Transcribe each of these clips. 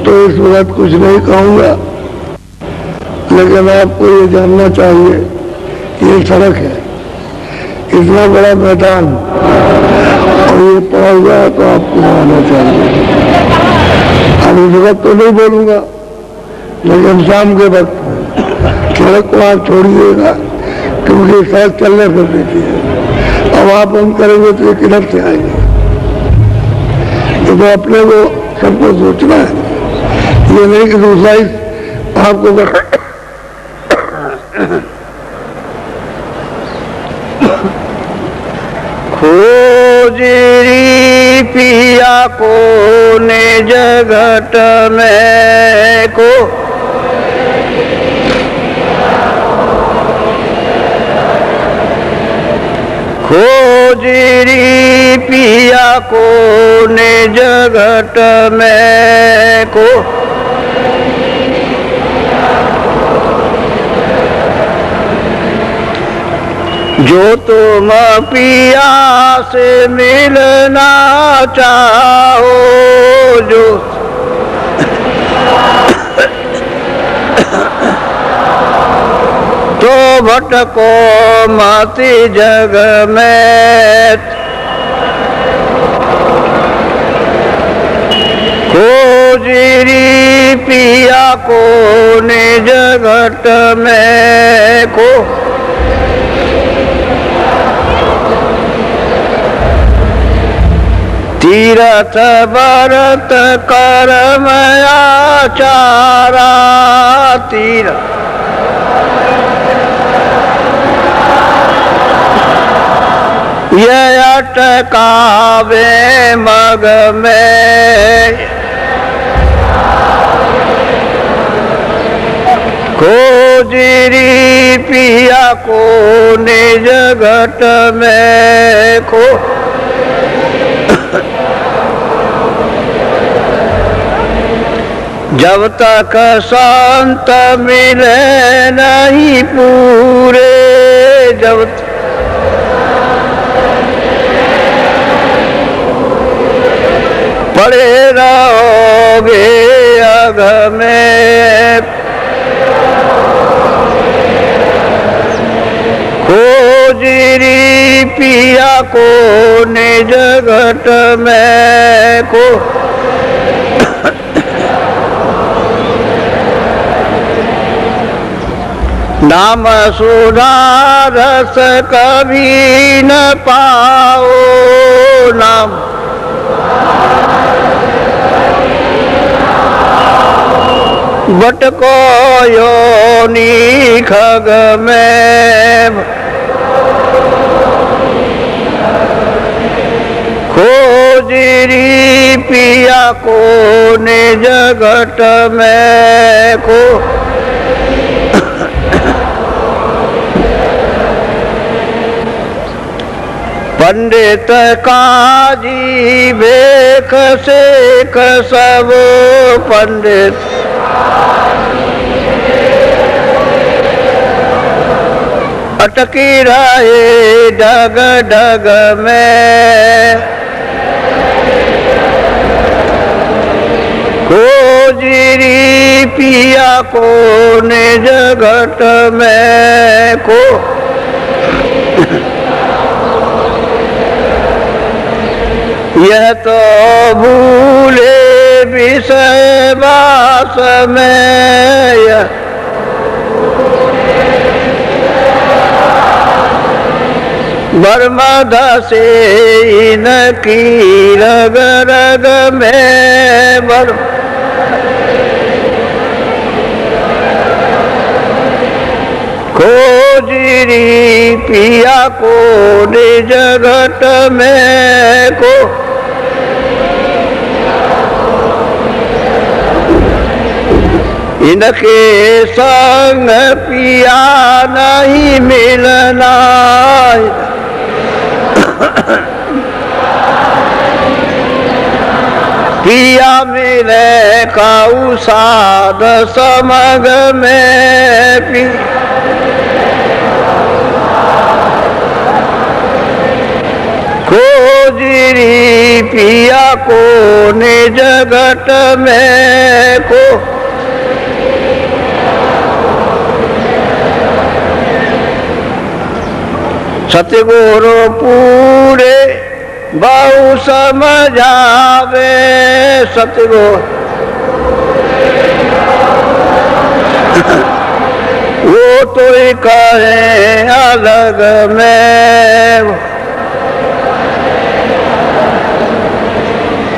तो इस वक्त कुछ नहीं कहूँगा, लेकिन आपको ये जानना चाहिए कि ये सड़क है, इतना बड़ा मैदान, और ये पहुँच गया तो आपको आना चाहिए। अब इस वक्त तो नहीं बोलूँगा, लेकिन शाम के वक्त सड़क को आप छोड़िएगा, क्योंकि सड़क चलने फिर देती है। अब आप बंद करेंगे तो ये किधर से आएंगे? तो अपने को सबको सोचना है, ये नहीं कि दूसरा ही आपको खोजरी पिया को निज घट में को खोजरी पिया को निज घट में को जो तुम पिया से मिलना चाहो, जो तो भटको मत जग में, खोजरी पिया को निज घट में को तीरथ व्रत कर्म आचारा, तीरथ ये अटकावे मग में, खोजरी पिया को निज घट में को जब तक संत मिले नहीं पूरे, जब पड़े रहोगे अघ में, खोजरी पिया को निज घट में को नाम सुधा रस कभी न पाओ, नाम भटको योनि खग में, खोजरी पिया को निज घट में को पंडित काजी भेख सेख सब, पंडित अटकी रहे डग डग में, खोजरी पिया को निज घट में को यह तो भूले विषय वास में, बर्मद से इनकी रग रग में, खोजरी पिया को निज घट में को इनके संग पिया नहीं मिलना, पिया मिले काऊ साध समग में, खोजरी पिया को निज घट में को सतगुरु पूरे बहु समझावे सतगुरु वो तो ही कहे अलग में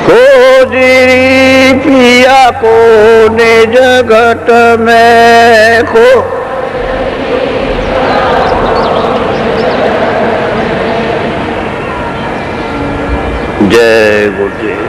खोजरी पिया को निज घट में को जय गुरुदेव।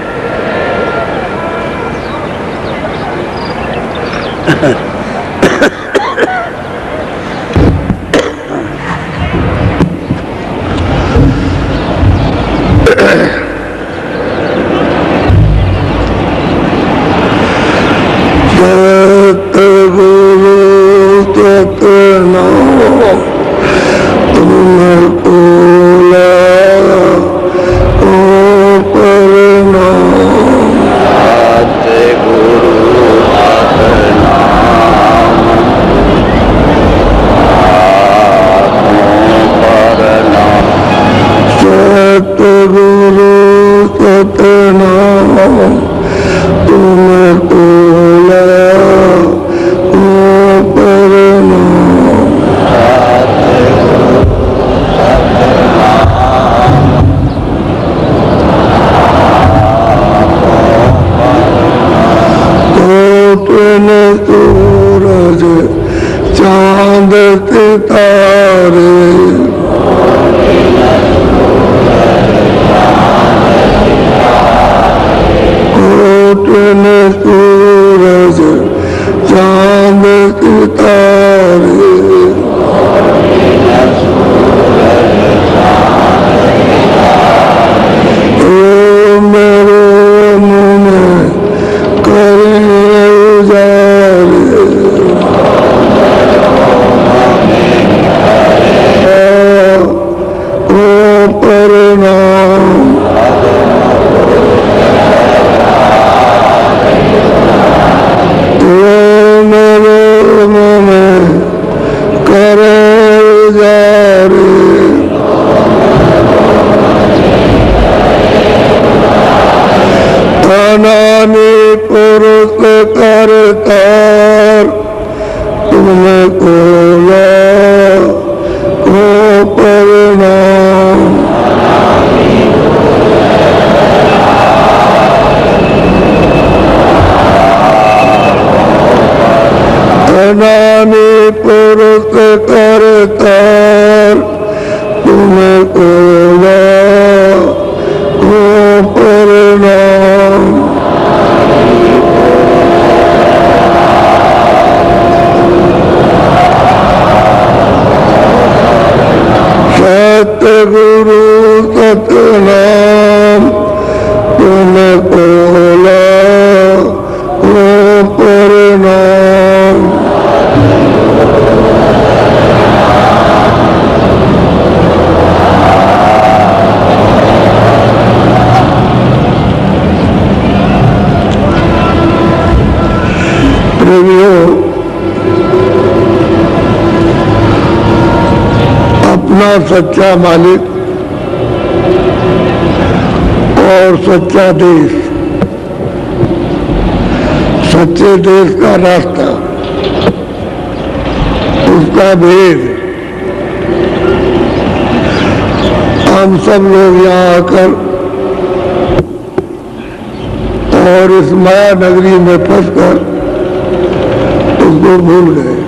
सच्चा मालिक और सच्चा देश, सच्चे देश का रास्ता, उसका भेद हम सब लोग यहाँ आकर और इस माया नगरी में फंसकर उसको भूल गए।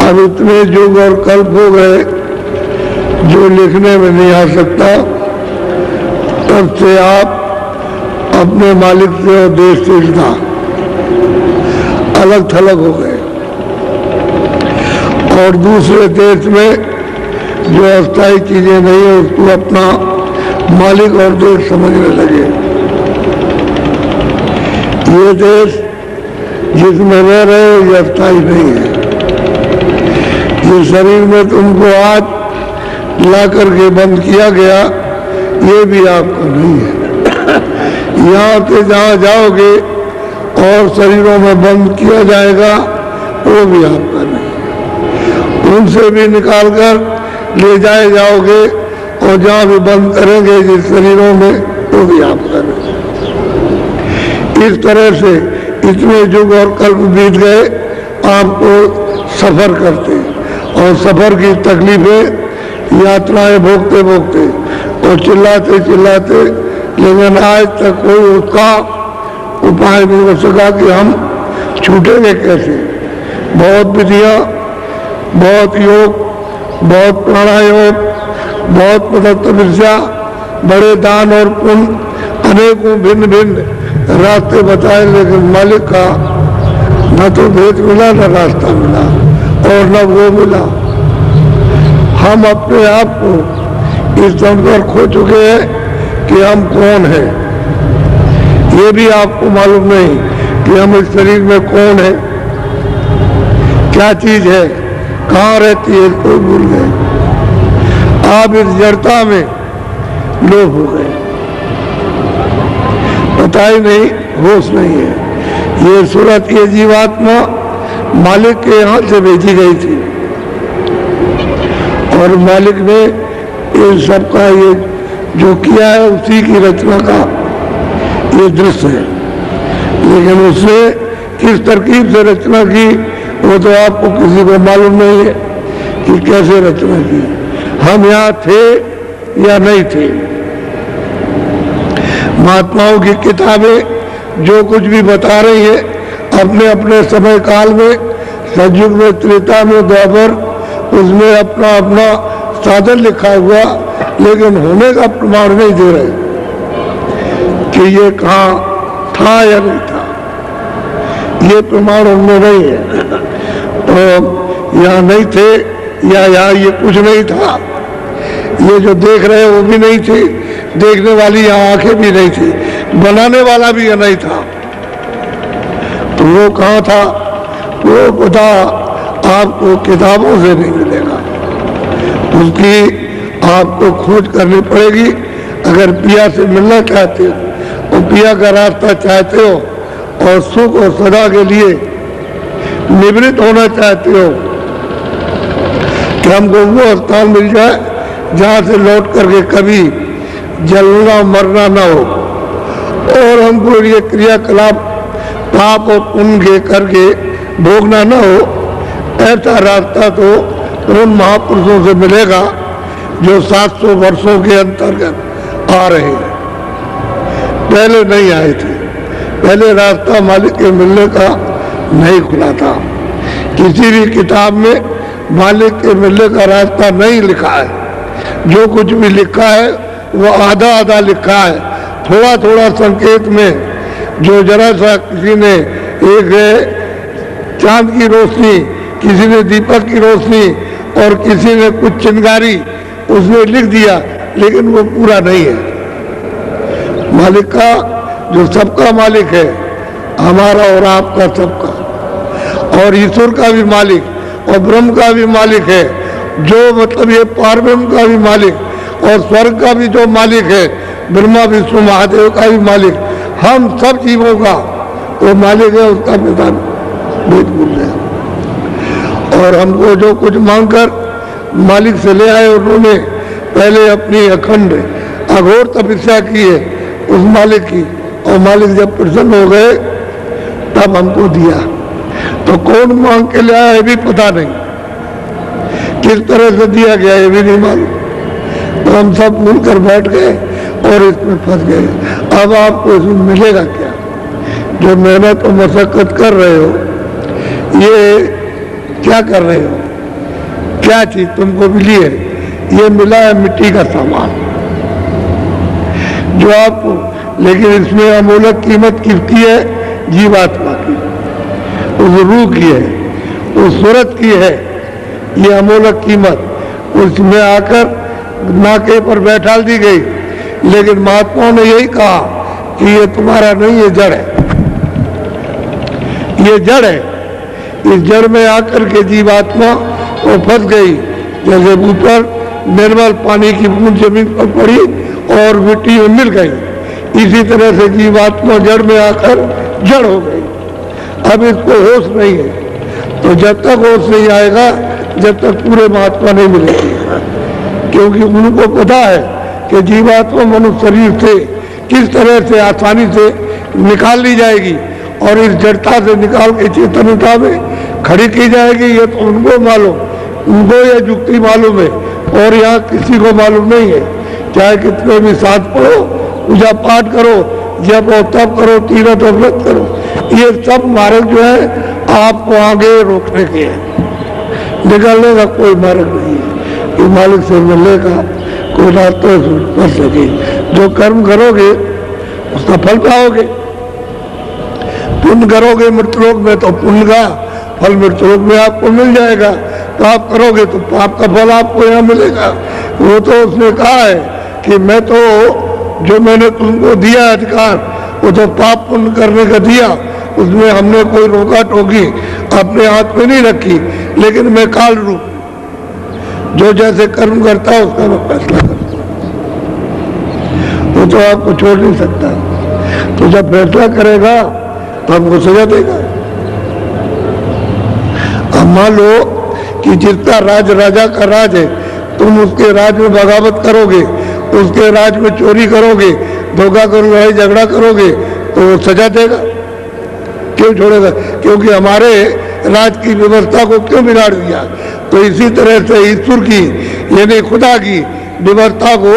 अब इतने युग और कल्प हो गए जो लिखने में नहीं आ सकता, तब से आप अपने मालिक से और देश से इतना अलग थलग हो गए और दूसरे देश में जो अस्थायी चीजें नहीं है उसको अपना मालिक और देश समझने लगे। ये देश जिसमें रह रहे हो ये अस्थायी नहीं है। ये शरीर में तुमको आज ला करके बंद किया गया, ये भी आपका नहीं है। यहाँ से जहाँ जाओगे और शरीरों में बंद किया जाएगा, वो भी आपका नहीं। उनसे भी निकाल कर ले जाए जाओगे और जहाँ भी बंद करेंगे जिस शरीरों में, वो भी आपका नहीं। इस तरह से इतने युग और कल्प बीत गए आपको सफर करते, और सफर की तकलीफें यात्राएं भोगते भोगते और चिल्लाते चिल्लाते, लेकिन आज तक कोई उसका उपाय नहीं हो सका कि हम छूटेंगे कैसे। बहुत विधियाँ, बहुत योग, बहुत प्राणायाम, बहुत तपस्या, बड़े दान और पुण्य, अनेकों भिन्न भिन्न रास्ते बताए, लेकिन मालिक का न तो भेद मिला, न रास्ता मिला, और न वो मिला। हम अपने आप को इस दम पर खो चुके हैं कि हम कौन हैं। ये भी आपको मालूम नहीं कि हम इस शरीर में कौन है, क्या चीज है, कहाँ रहती है, कोई भूल गए। आप इस जड़ता में लोभ हो गए, पता ही नहीं, होश नहीं है। ये सूरत, ये जीवात्मा मालिक के यहाँ से भेजी गई थी, और मालिक ने इन सबका ये जो किया है उसी की रचना का ये दृश्य है। लेकिन उसने किस तरकीब से रचना की वो तो आपको किसी को मालूम नहीं है कि कैसे रचना की। हम यहाँ थे या नहीं थे। महात्माओं की किताबें जो कुछ भी बता रही है अपने अपने समय काल में, सतयुग में, त्रेता में, द्वापर, उसमें अपना अपना साधन लिखा हुआ, लेकिन होने का प्रमाण नहीं दे रहे कि ये कहाँ था या नहीं था। ये प्रमाण उनमें नहीं है। तो यहाँ नहीं थे या यहाँ ये कुछ नहीं था। ये जो देख रहे वो भी नहीं थे, देखने वाली यहाँ आंखें भी नहीं थी, बनाने वाला भी ये नहीं था। तो वो कहाँ था, वो पता आपको किताबों से नहीं मिलेगा, उसकी आपको खोज करनी पड़ेगी। अगर पिया से मिलना चाहते हो और पिया का रास्ता चाहते हो और सुख और सदा के लिए निवृत्त होना चाहते हो कि हमको वो स्थान मिल जाए जहाँ से लौट करके कभी जलना मरना ना हो, और हमको ये क्रियाकलाप पाप और पुण्य करके भोगना ना हो, ऐसा रास्ता तो उन महापुरुषों से मिलेगा जो 700 वर्षों के अंतर्गत आ रहे हैं। पहले नहीं आए थे, पहले रास्ता मालिक के मिलने का नहीं खुला था। किसी भी किताब में मालिक के मिलने का रास्ता नहीं लिखा है। जो कुछ भी लिखा है वो आधा आधा लिखा है, थोड़ा थोड़ा संकेत में। जो जरा सा किसी ने एक चांद की रोशनी, किसी ने दीपक की रोशनी और किसी ने कुछ चिंगारी उसने लिख दिया, लेकिन वो पूरा नहीं है। मालिक का, जो सबका मालिक है, हमारा और आपका सबका, और ईश्वर का भी मालिक और ब्रह्म का भी मालिक है, जो मतलब ये पारब्रह्म का भी मालिक और स्वर्ग का भी जो मालिक है, ब्रह्मा विष्णु महादेव का भी मालिक, हम सब जीवों का वो मालिक है, उसका पिता भेद भूल गया। और हमको जो कुछ मांगकर मालिक से ले आए, उन्होंने पहले अपनी अखंड अघोर तपस्या की है उस मालिक की, और मालिक जब प्रसन्न हो गए तब हमको दिया। तो कौन मांग के ले आया ये भी पता नहीं, किस तरह से दिया गया ये भी नहीं मालूम। तो हम सब मिलकर बैठ गए और इसमें फंस गए। अब आपको इसमें मिलेगा क्या? जो मेहनत और मशक्कत कर रहे हो, ये क्या कर रहे हो, क्या चीज तुमको मिली है? ये मिला है मिट्टी का सामान जो आपको, लेकिन इसमें अमूलक कीमत किसकी है? जीवात्मा की, उस रूह की है, उस सूरत की है ये अमूलक कीमत। उसमें आकर नाके पर बैठा दी गई, लेकिन महात्माओं ने यही कहा कि ये तुम्हारा नहीं, ये जड़ है, ये जड़ है। इस जड़ में आकर के जीवात्मा वो फंस गई, जैसे ऊपर निर्मल पानी की बूंद जमीन पर पड़ी और मिट्टी में मिल गई। इसी तरह से जीवात्मा जड़ में आकर जड़ हो गई। अब इसको होश नहीं है, तो जब तक होश नहीं आएगा जब तक पूरे महात्मा नहीं मिलेंगे, क्योंकि उनको पता है कि जीवात्मा मनुष्य शरीर से किस तरह से आसानी से निकाल ली जाएगी और इस जड़ता से निकाल के चेतनता में खड़ी की जाएगी। ये तो उनको मालूम, उनको ये युक्ति मालूम है और यहाँ किसी को मालूम नहीं है। चाहे कितने भी साथ पढ़ो, पूजा पाठ करो, जब और तब करो, तीरथ और व्रत करो, ये सब मार्ग जो है आपको आगे रोकने के हैं। निकलने का कोई मार्ग नहीं है कि मालिक से मिलने का कोई रास्ता कर सके। जो कर्म करोगे उसका फल पाओगे। पुण्य करोगे मृतलोक में तो पुण्य का फल मृतलोक में आपको मिल जाएगा। पाप करोगे तो पाप का फल आपको यहाँ मिलेगा। वो तो उसने कहा है कि मैं तो जो मैंने तुमको दिया अधिकार वो तो पाप पुण्य करने का दिया, उसमें हमने कोई रोका टोकी अपने हाथ में नहीं रखी, लेकिन मैं काल रूप जो जैसे कर्म करता है उसका मैं फैसला करता हूँ। वो तो आपको छोड़ नहीं सकता। तो जब फैसला करेगा तो हमको सजा देगा। अब मान लो कि जिसका राज राजा का राज है, तुम उसके राज में बगावत करोगे, उसके राज में चोरी करोगे, धोखा करोगे, झगड़ा करोगे, तो वो सजा देगा। क्यों छोड़ेगा? क्योंकि हमारे राज की व्यवस्था को क्यों बिगाड़ दिया। तो इसी तरह से ईश्वर की यानी खुदा की व्यवस्था को,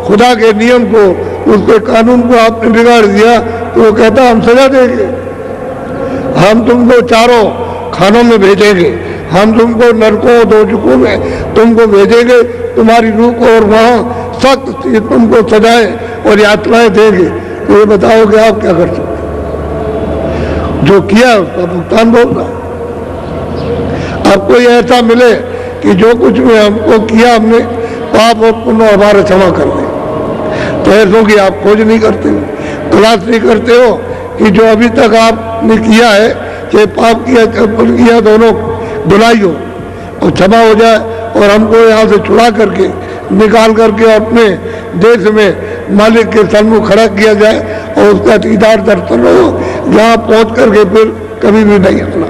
खुदा के नियम को, उसके कानून को आपने बिगाड़ दिया, तो वो कहता हम सजा देंगे। हम तुमको चारों खानों में भेजेंगे, हम तुमको नरकों दोजकों में तुमको भेजेंगे, तुम्हारी रूह को, और वहाँ सख्त तुमको सजाएं और यातनाएं देंगे। तो ये बताओ कि आप क्या कर सकते? जो किया उसका भुगतान भोगना। अब कोई ऐसा मिले कि जो कुछ भी हमको किया हमने पाप और पुण्य हमारे क्षमा कर दे, तो ऐसों की आप खोज नहीं करते हो, तलाश नहीं करते हो कि जो अभी तक आपने किया है, चाहे पाप किया चाहे पुण्य किया, दोनों धुलाई हो और क्षमा हो जाए और हमको यहाँ से छुड़ा करके निकाल करके अपने देश में मालिक के सन्मुख खड़ा किया जाए और उसका दीदार दर्शन हो, जहाँ पहुँच करके फिर कभी भी नहीं आना।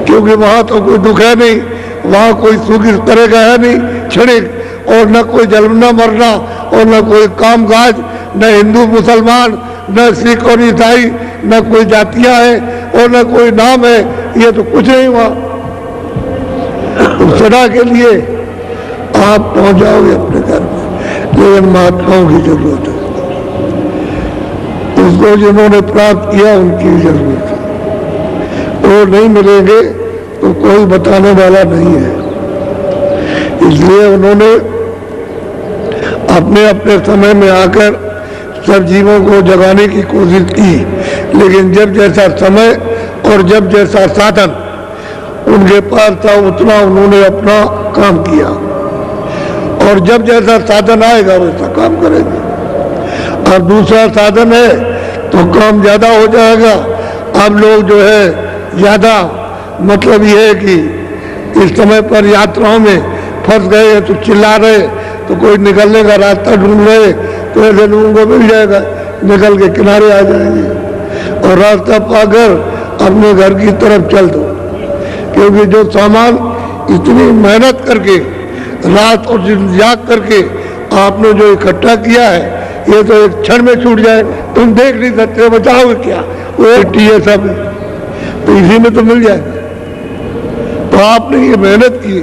क्योंकि वहाँ तो कोई दुख है नहीं, वहाँ कोई सुख इस तरह का है नहीं क्षणिक, और न कोई जन्मना मरना और न कोई काम काज, न हिंदू मुसलमान, न सिख और ईसाई, न कोई जातियाँ हैं और न कोई नाम है, ये तो कुछ नहीं वहाँ। सदा के लिए आप पहुँच जाओगे अपने घर में, लेकिन महात्माओं की जरूरत है। उसको जिन्होंने प्राप्त किया उनकी जरूरत है। वो नहीं मिलेंगे तो कोई बताने वाला नहीं है। इसलिए उन्होंने अपने अपने समय में आकर सब जीवों को जगाने की कोशिश की, लेकिन जब जैसा समय और जब जैसा साधन उनके पास था उतना उन्होंने अपना काम किया, और जब जैसा साधन आएगा वैसा काम करेंगे। और दूसरा साधन है तो काम ज्यादा हो जाएगा। अब लोग जो है ज्यादा, मतलब ये है कि इस समय पर यात्राओं में फंस गए तो चिल्ला रहे, तो कोई निकलने का रास्ता ढूंढ रहे, तो ऐसे लोगों को मिल जाएगा, निकल के किनारे आ जाएंगे और रास्ता पाकर अपने घर की तरफ चल दो। क्योंकि जो सामान इतनी मेहनत करके रात और दिन जाग करके आपने जो इकट्ठा किया है, ये तो एक क्षण में छूट जाए, तुम देख नहीं सकते, बचाओगे क्या? वो मिट्टी है सब, तो इसी में तो मिल जाएगा। तो आपने ये मेहनत की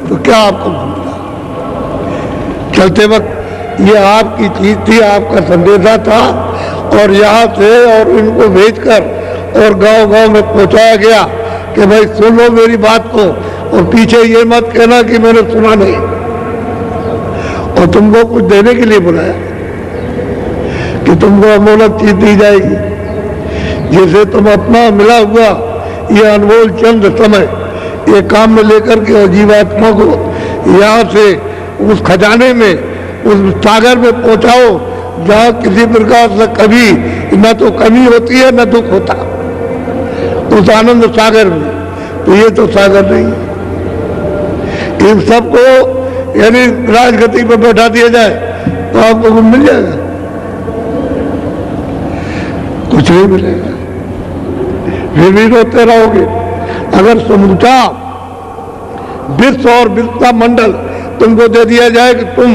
तो क्या आपको मिला? चलते वक्त ये आपकी चीज थी, आपका संदेशा था, और यहाँ से और इनको भेजकर और गांव-गांव में पहुंचाया गया कि भाई सुन लो मेरी बात को, और पीछे ये मत कहना कि मैंने सुना नहीं। और तुमको कुछ देने के लिए बुलाया कि तुमको अमोलक चीज दी जाएगी, जिसे तुम अपना मिला हुआ ये अनमोल चंद समय ये काम में लेकर के जीवात्मा को यहाँ से उस खजाने में, उस सागर में पहुँचाओ जहाँ किसी प्रकार से कभी न तो कमी होती है न दुख होता, उस आनंद सागर में। तो ये तो सागर नहीं है। इन सबको यानी राजगति पर बैठा दिया जाए तो आपको कुछ मिल जाएगा? कुछ नहीं मिलेगा, फिर भी रोते रहोगे। अगर समूचा विश्व और विश्व मंडल तुमको दे दिया जाए कि तुम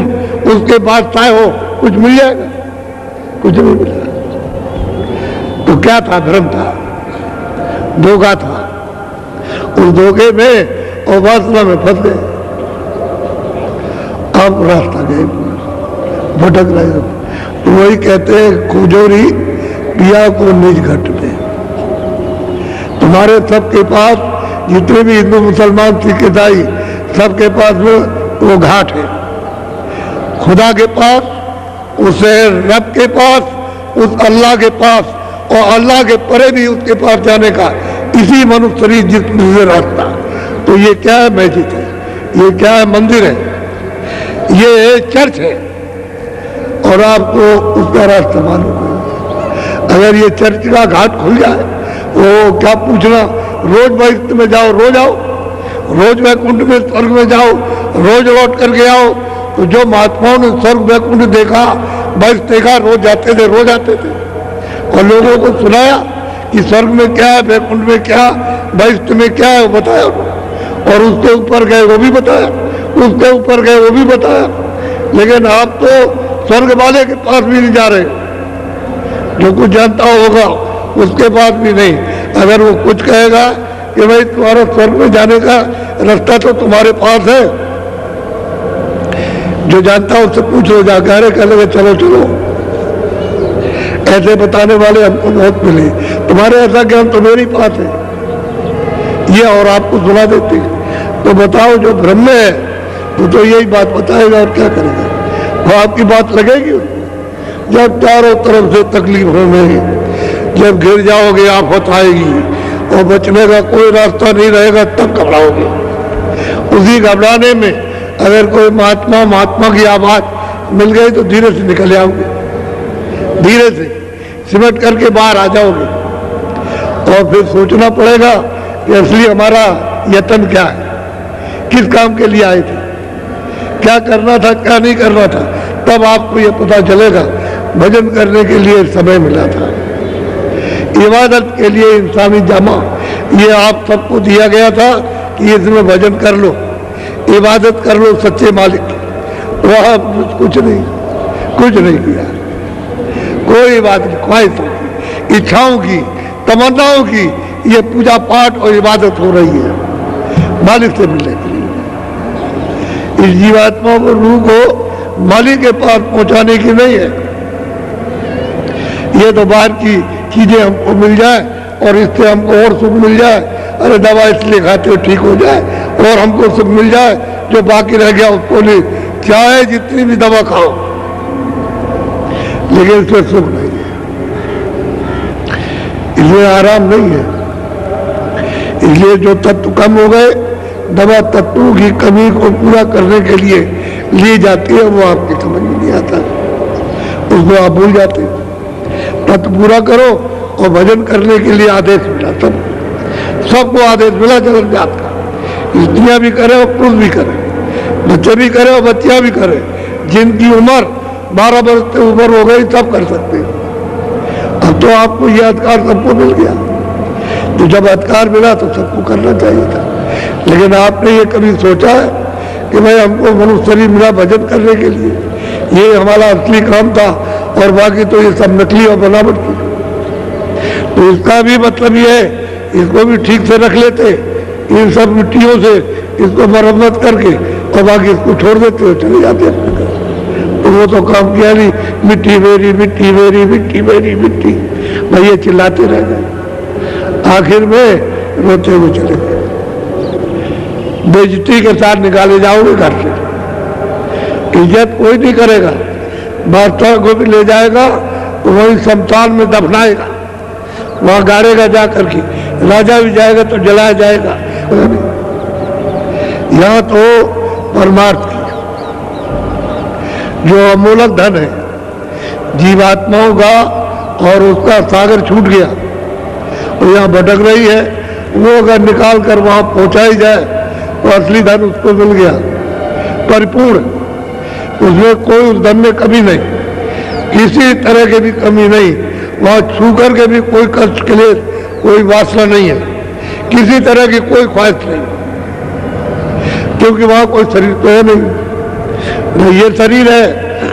उसके बादशाह हो, कुछ मिल जाएगा? कुछ नहीं मिलेगा। तो क्या था? धर्म था, धोखा था। उस धोखे में और वासना में फंस गए। आप रास्ता गए, भटक रहे हो। तो वही कहते हैं खोजोरी पिया को निज घट में। तुम्हारे सबके पास जितने भी हिंदू मुसलमान सिख ईसाई सबके पास वो घाट है। खुदा के पास, उसे रब के पास, उस अल्लाह के पास और अल्लाह के परे भी उसके पास जाने का इसी मनुष्य शरीर जिसमें से रास्ता। तो ये क्या है? मस्जिद है, ये क्या है? मंदिर है, ये चर्च है। और आपको उसका रास्ता मालूम है। अगर ये चर्च का घाट खुल जाए, वो क्या पूछना, रोज वैकुंठ में जाओ, रोज आओ, रोज वैकुंठ में स्वर्ग में जाओ, रोज लौट करके आओ। तो जो महात्माओं ने स्वर्ग वैकुंठ देखा, बस देखा, रोज जाते थे, रोज आते थे और लोगों को सुनाया कि स्वर्ग में क्या है, वैकुंठ में क्या, वैकुंठ में क्या है, वो बताया। और उसके ऊपर गए वो भी बताया, उसके ऊपर गए वो भी बताया। लेकिन आप तो स्वर्ग वाले के पास भी नहीं जा रहे, जो कुछ जानता होगा उसके पास भी नहीं। अगर वो कुछ कहेगा कि भाई तुम्हारा स्वर्ग में जाने का रास्ता तो तुम्हारे पास है, जो जानता उससे पूछ लो जाकर, अरे कह लगे चलो चलो। ऐसे बताने वाले हमको बहुत मिले, तुम्हारे ऐसा ज्ञान तो मेरे पास है, ये और आपको सुना देते। तो बताओ जो ब्रह्म में है वो तो यही बात बताएगा और क्या करेगा? वो आपकी बात लगेगी जब चारों तरफ से तकलीफों में जब गिर जाओगे, आफत आएगी और बचने का कोई रास्ता नहीं रहेगा, तब घबराओगे। उसी घबराने में अगर कोई महात्मा की आवाज मिल गई तो धीरे से निकल आओगे, धीरे से सिमट करके बाहर आ जाओगे। और फिर सोचना पड़ेगा कि असली हमारा यत्न क्या है, किस काम के लिए आए थे, क्या करना था, क्या नहीं करना था। तब आपको ये पता चलेगा भजन करने के लिए समय मिला था, इबादत के लिए इंसानी जामा ये आप सबको दिया गया था कि इसमें भजन कर लो, इबादत कर लो सच्चे मालिक की। वह कुछ नहीं किया, कोई बात नहीं, ख्वाहिशों की, इच्छाओं की, तमन्नाओं की ये पूजा पाठ और इबादत हो रही है मालिक से मिलने के लिए। इस जीवात्मा को, रूह को मालिक के पास पहुंचाने की नहीं है। ये तो बाहर की चीजें हमको मिल जाए और इससे हमको और सुख मिल जाए, अरे दवा इसलिए खाते हो ठीक हो जाए, और हमको सुख मिल जाए, जो बाकी रह गया उसको नहीं। चाहे जितनी भी दवा खाओ लेकिन इसमें सुख नहीं है, इसमें आराम नहीं है। इसलिए जो तत्व कम हो गए, दवा तत्वों की कमी को पूरा करने के लिए ली जाती है, वो आपकी समझ में नहीं आता, उसको आप भूल जाते। तत्व पूरा करो और भजन करने के लिए आदेश मिला, सबको आदेश मिला जगत जात का। स्त्रियां भी करे और पुरुष भी करे, बच्चे भी करे और बच्चियां भी करे। जिनकी उम्र 12 वर्ष से ऊपर हो गई सब कर सकते हैं। अब तो आपको यह अधिकार सबको मिल गया, तो जब अधिकार मिला तो सबको करना चाहिए था। लेकिन आपने ये कभी सोचा है कि भाई हमको मनुष्य शरीर मिला भजन करने के लिए, ये हमारा असली काम था और बाकी तो ये सब नकली और बनावट थी। तो इसका भी मतलब ये है, इसको भी ठीक से रख लेते, इन सब मिट्टियों से इसको मरम्मत करके, और बाकी इसको छोड़ देते हो, चले जाते हैं। तो वो तो काम किया नहीं, मिट्टी मेरी मिट्टी मेरी मिट्टी मेरी मिट्टी, भाई ये चिल्लाते रह गए। आखिर में रोते हुए चले गए, बेइज्जती के साथ निकाले जाओगे घर से। इज्जत कोई नहीं करेगा, बादशाह को भी ले जाएगा तो वही शमशान में दफनाएगा, वहां गाड़ेगा जा करके। राजा भी जाएगा तो जलाया जाएगा। यहाँ तो परमार्थ की जो अमूलक धन है जीवात्माओं का, और उसका सागर छूट गया और यहाँ भटक रही है, वो अगर निकाल कर वहां पहुंचाई जाए तो असली धन उसको मिल गया। परिपूर्ण, उसमें कोई उस धन में कमी नहीं, किसी तरह की भी कमी नहीं। वहाँ छू करके भी कोई कष्ट के लिए कोई वासना नहीं है, किसी तरह की कोई ख्वाहिश नहीं, क्योंकि वहाँ कोई शरीर तो है नहीं, न ये शरीर है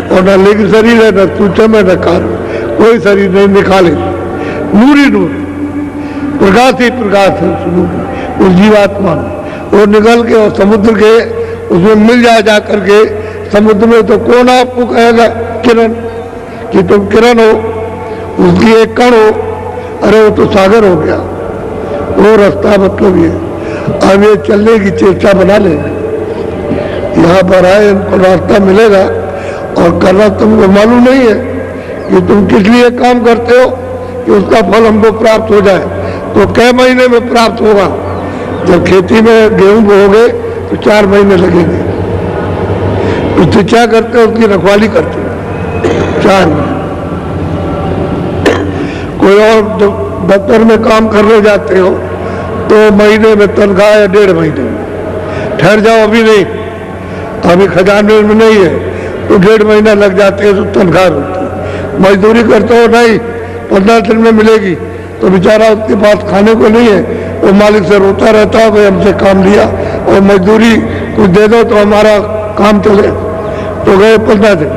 और न लिंग शरीर है, न सूक्ष्म है, न कारण, कोई शरीर नहीं। निकाले नूर ही नूर, प्रकाश ही प्रकाश है उस जीवात्मा में। वो निकल के और समुद्र के उसमें मिल जाए, जा करके समुद्र में, तो कौन आपको कहेगा किरण कि तुम किरण हो, उसकी एक कण हो? अरे वो तो सागर हो गया। वो रास्ता मतलब ये, अब ये चलने की चेष्टा बना ले, यहाँ पर आए, इनको रास्ता मिलेगा। और करना तुमको मालूम नहीं है कि तुम किस लिए काम करते हो कि उसका फल हमको प्राप्त हो जाए। तो कै महीने में प्राप्त होगा? जब खेती में गेहूं बोओगे तो 4 महीने लगेंगे। उससे क्या करते हो? उसकी रखवाली करते हो 4 महीने। कोई और दफ्तर में काम करने जाते हो तो महीने में तनख्वाह या 1.5 महीने में। ठहर जाओ, अभी नहीं, अभी खजाने में नहीं है, तो 1.5 महीना लग जाते हैं, तो तनख्वाह होती है। मजदूरी करते हो, नहीं 15 दिन में मिलेगी, तो बेचारा उसके पास खाने को नहीं है, वो मालिक से रोता रहता है, भाई हमसे काम लिया और मजदूरी कुछ दे दो तो हमारा काम चले। तो गए 15 दिन।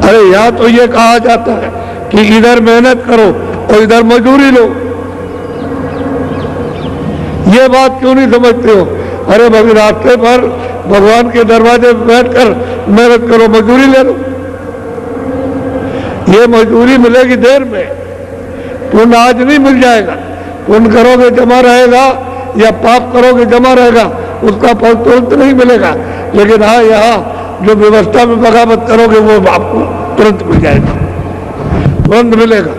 अरे यहाँ तो ये कहा जाता है कि इधर मेहनत करो और इधर मजदूरी लो। ये बात क्यों नहीं समझते हो? अरे भाई रास्ते पर भगवान के दरवाजे पर बैठकर मेहनत करो, मजदूरी ले लो। ये मजदूरी मिलेगी देर में, पुण्य आज नहीं मिल जाएगा। पुण्य करोगे जमा रहेगा या पाप करोगे जमा रहेगा, उसका फल तुरंत नहीं मिलेगा। लेकिन हाँ, यहाँ जो व्यवस्था में बगावत करोगे वो आपको तुरंत मिल जाएगा, तुरंत मिलेगा।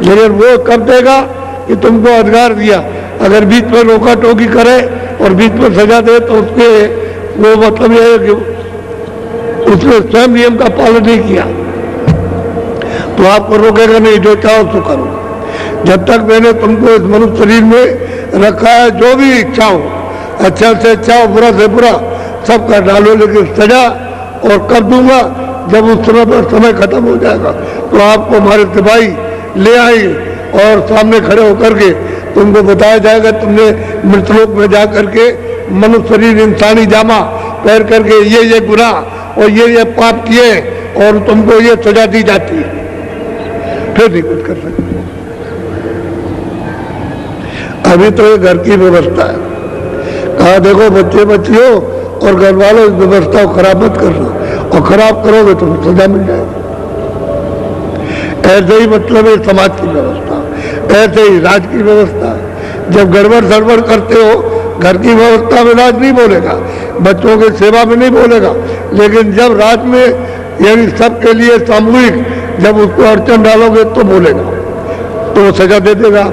लेकिन वो कब देगा कि तुमको अधिकार दिया। अगर बीच में रोका टोकी करे और बीच में सजा दे तो उसके वो मतलब यह है कि उसने स्वयं नियम का पालन नहीं किया, तो आपको रोकेगा नहीं, जो चाहो सो करो। जब तक मैंने तुमको इस मनुष्य शरीर में रखा है, जो भी इच्छा हो, अच्छा से अच्छा हो, बुरा से बुरा, सब कर डालो, लेकिन सजा और कर दूंगा जब उस समय पर समय खत्म हो जाएगा। तो आपको हमारे सिपाही ले आएंगे और सामने खड़े होकर के तुमको बताया जाएगा, तुमने मृतलोक में जा करके मनुष्य शरीर इंसानी जामा पहन करके ये गुनाह और ये पाप किए और तुमको ये सजा दी जाती है, फिर नहीं कुछ कर सकते। अभी तो ये घर की व्यवस्था है, कहा देखो बच्चे बच्चियों और घर वालों, इस व्यवस्था को खराब मत करना, और खराब करोगे तो सजा मिल जाएगी। ऐसे ही मतलब है समाज की व्यवस्था, ऐसे ही राज की व्यवस्था। जब गड़बड़ सड़बड़ करते हो, घर की व्यवस्था में राज नहीं बोलेगा, बच्चों की सेवा में नहीं बोलेगा, लेकिन जब राज में यानी सबके लिए सामूहिक जब उसको अड़चन डालोगे तो बोलेगा, तो वो सजा दे देगा।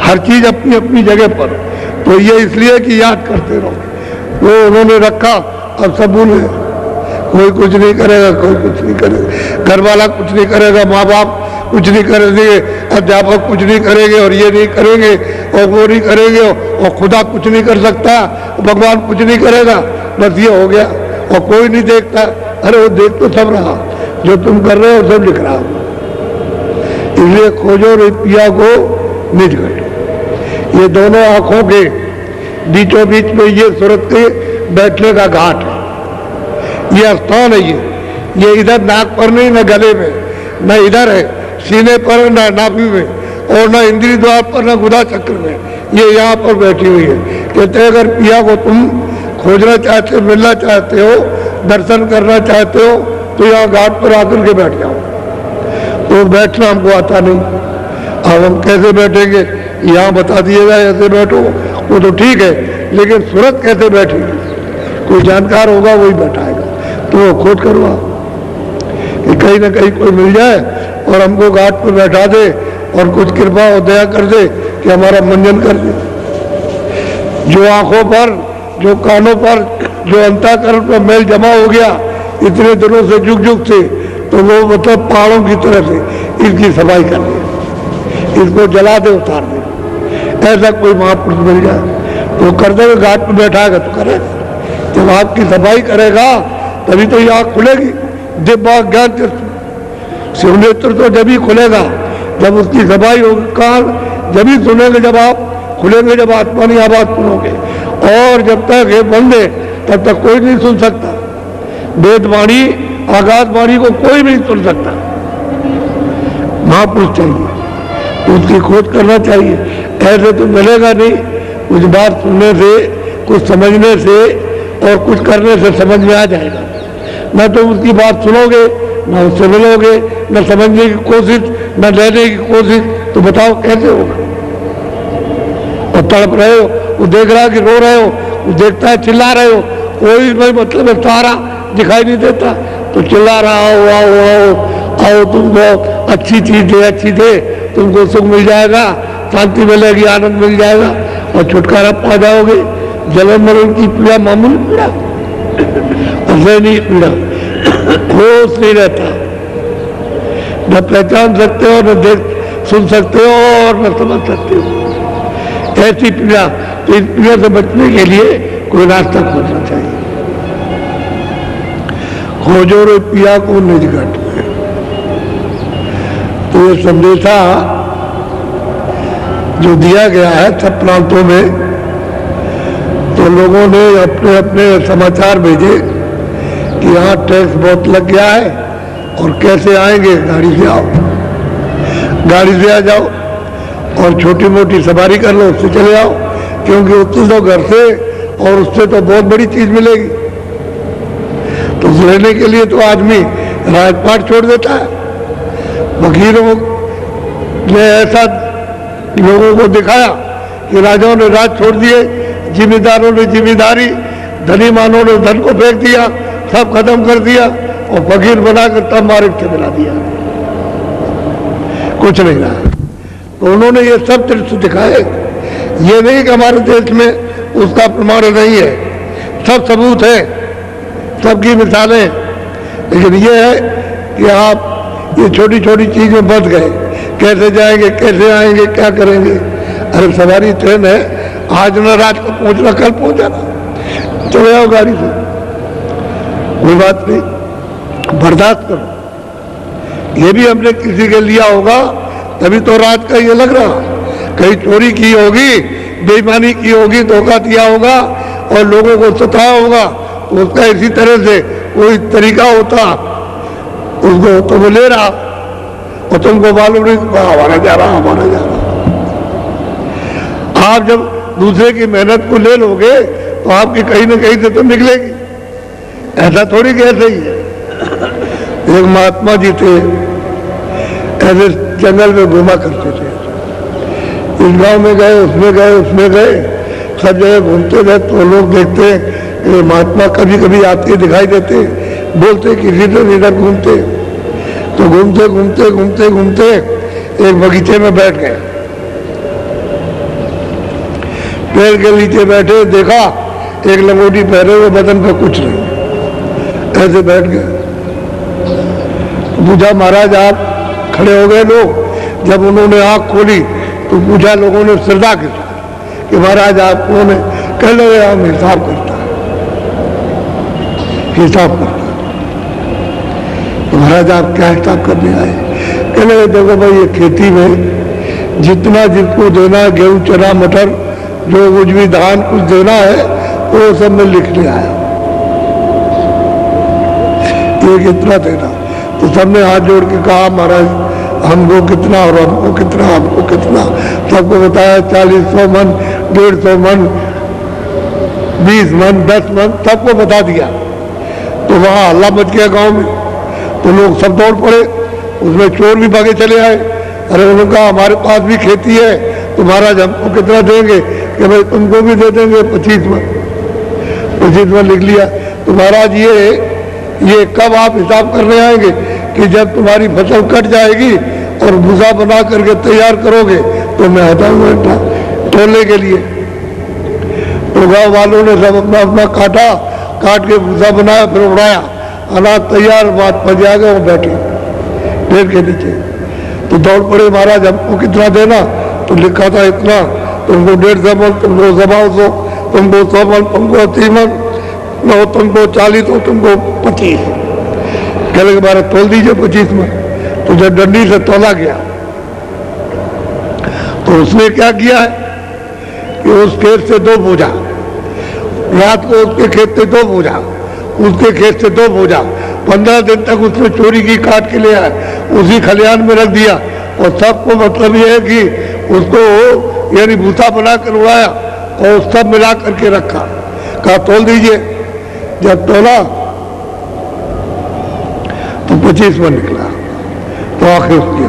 हर चीज अपनी अपनी जगह पर। तो ये इसलिए कि याद करते रहो, वो उन्होंने रखा, अब सब भूले। कोई कुछ नहीं करेगा, कोई कुछ नहीं करेगा, घर वाला कुछ नहीं करेगा, माँ बाप कुछ नहीं करेंगे, अध्यापक कुछ नहीं करेंगे, और ये नहीं करेंगे और वो नहीं करेंगे, और खुदा कुछ नहीं कर सकता, भगवान कुछ नहीं करेगा, बस ये हो गया। और कोई नहीं देखता। अरे वो देख तो सब रहा, जो तुम कर रहे हो सब लिख रहा। इसलिए खोजो रे पिया को निज घट। ये दोनों आंखों के बीचों बीच में ये सूरत के बैठने का घाट है, ये स्थान है। ये इधर नाक पर नहीं, न गले में, न इधर है सीने पर, न नाभि में, और न इंद्रिय द्वार पर, न गुदा चक्र में। ये यहाँ पर बैठी हुई है। कहते हैं अगर पिया को तुम खोजना चाहते हो, मिलना चाहते हो, दर्शन करना चाहते हो, तो यहाँ घाट पर आकर के बैठ जाओ। तो बैठना हमको आता नहीं, अब हम कैसे बैठेंगे? यहाँ बता दिएगा ऐसे बैठो, वो तो ठीक है, लेकिन सूरत कैसे बैठेगी? कोई जानकार होगा वही बैठाएगा। तो वो खोज करवा कि कहीं ना कहीं कोई मिल जाए और हमको घाट पर बैठा दे और कुछ कृपा और दया कर दे कि हमारा मंजन कर दे। जो आंखों पर, जो कानों पर, जो अंतःकरण पर मैल जमा हो गया इतने दिनों से, जुग जुग से, तो वो मतलब पहाड़ों की तरह से इसकी सफाई कर दे, इसको जला दे, उतार दे। ऐसा कोई महापुरुष मिल जाए वो करते हुए घाट पर बैठाएगा तो करेगा, जब आपकी सफाई करेगा तभी तो ये आँख खुलेगी। दिव्य ज्ञान शिव नेत्र तो जब ही खुलेगा जब उसकी सफाई होगी, कान जब ही सुनेंगे जब आप खुलेंगे, जब आत्मा की आवाज सुनोगे। और जब तक ये बंद है तब तक कोई नहीं सुन सकता। वेदवाणी आकाशवाणी को कोई नहीं सुन सकता। महापुरुष चाहिए, उसकी खोज करना चाहिए। ऐसे तो मिलेगा नहीं। कुछ बात सुनने से, कुछ समझने से और कुछ करने से समझ में आ जाएगा। न तो उसकी बात सुनोगे, न उससे मिलोगे, न समझने की कोशिश, न लेने की कोशिश, तो बताओ कैसे होगा। और तड़प रहे हो, वो देख रहा है कि रो रहे हो, वो देखता है चिल्ला रहे हो, कोई नहीं मतलब है, सारा दिखाई नहीं देता तो चिल्ला रहा हो, आओ आओ आओ, तुमको अच्छी चीज दे, अच्छी दे, तुमको सुख मिल जाएगा, शांति मिलेगी, आनंद मिल जाएगा और छुटकारा पा जाओगे। जलन मरण की पीड़ा मामूली पीड़ा, असहनीय पीड़ा, होश नहीं रहता, न पहचान सकते हो, न देख सुन सकते हो और न समझ सकते हो। ऐसी पीड़ा, तो इस पीड़ा से बचने के लिए कोई रास्ता खोजना चाहिए। खोजो रे पिया को निज घट में। तो ये संदेशा जो दिया गया है सब प्रांतों में, तो लोगों ने अपने अपने समाचार भेजे कि यहाँ टैक्स बहुत लग गया है और कैसे आएंगे, गाड़ी से आओ, गाड़ी से आ जाओ और छोटी मोटी सवारी कर लो, उससे चले आओ, क्योंकि उससे तो घर से और उससे तो बहुत बड़ी चीज मिलेगी। तो लेने के लिए तो आदमी राजपाट छोड़ देता है। वकीलों ने ऐसा लोगों को दिखाया कि राजाओं ने राज छोड़ दिए, जिम्मेदारों ने जिम्मेदारी, धनीमानों ने धन को फेंक दिया, सब खत्म कर दिया और फकीर बनाकर तब मार्ग से मिला दिया, कुछ नहीं रहा। तो उन्होंने ये सब दृश्य दिखाए। ये नहीं कि हमारे देश में उसका प्रमाण नहीं है, सब सबूत है, सबकी मिसालें। लेकिन ये है कि आप ये छोटी छोटी चीजें बच गए, कैसे जाएंगे, कैसे आएंगे, क्या करेंगे। अरे सवारी ट्रेन है, आज न रात को पहुंचना, कल पहुंच जाना, चले आओ गाड़ी से, कोई बात नहीं, बर्दाश्त करो। ये भी हमने किसी के लिया होगा तभी तो रात का ये लग रहा। कहीं चोरी की होगी, बेईमानी की होगी, धोखा दिया होगा और लोगों को सताया होगा, तो उसका इसी तरह से कोई तरीका होता, उसको तो वो ले रहा और तुमको मालूम नहीं हमारा जा रहा, हमारा जा रहा। आप जब दूसरे की मेहनत को ले लोगे तो आपकी कहीं ना कहीं से तो निकलेगी। ऐसा थोड़ी कि ऐसे ही है। एक महात्मा जी थे, ऐसे जंगल में घूमा करते थे, इस गांव में गए, उसमें गए, उसमें गए, सब जगह घूमते गए। तो लोग देखते कि महात्मा कभी कभी आते दिखाई देते, बोलते किसी से इधर घूमते। तो घूमते घूमते घूमते घूमते एक बगीचे में बैठ गए, पेड़ के नीचे बैठे, देखा एक लंगोटी पहने हुए, बदन पे कुछ नहीं, ऐसे बैठ गए। पूछा महाराज आप खड़े हो गए लोग। जब उन्होंने आंख खोली तो पूछा लोगों ने श्रद्धा के साथ कि महाराज आप कौन है? कह लगे हम हिसाब करता है, हिसाब करता। तो महाराज आप क्या हिसाब करने आए? कह लगे देखो भाई ये खेती में जितना जिनको देना, गेहूं चना मटर जो कुछ भी धान कुछ देना है वो सब में लिखने आया, ये कितना देना। तो सबने हाथ जोड़ के कहा महाराज हमको कितना और हमको कितना, हमको कितना। सबको बताया 40-100 मन, 150 मन, 20 मन, 10 मन, सबको बता दिया। तो वहाँ हल्ला मच गया गांव में। तो लोग सब दौड़ पड़े, उसमें चोर भी भागे चले आए। अरे उन्होंने कहा हमारे पास भी खेती है, तो महाराज हमको कितना देंगे? कि भाई तुमको भी दे देंगे 25 मन। 25 मन लिख लिया। तो महाराज ये कब आप हिसाब करने आएंगे? कि जब तुम्हारी फसल कट जाएगी और भूसा बना करके तैयार करोगे तो मैं आ जाऊंगा तोलने के लिए। तो गाँव वालों ने सब अपना अपना काट के भूसा बनाया, फिर उड़ाया, अनाज तैयार, बात पड़ जाएगा, वो बैठे पेड़ के नीचे। तो दौड़ पड़े महाराज हमको कितना देना? तो लिखा था इतना, तुमको 150 मन, तुमको 125 तुमको 100 मन, तुमको 80 मन, लो तुमको 40 हो, तुमको 25। कहने के बारे तोल दीजिए 25 मन। तो जब डंडी से तोला गया तो उसने क्या किया है कि उस खेत से 2 बोझा, रात को उसके खेत से 2 बोझा, उसके खेत से 2 बोझा, 15 दिन तक उसने चोरी की, काट के ले आया, उसी खलिहान में रख दिया। और सबको मतलब ये है कि उसको यानी भूसा बना कर उड़ाया और सब मिला करके रखा। कहा तोल दीजिए। जब तोला तो 25 मन निकला। तो आखिर उसकी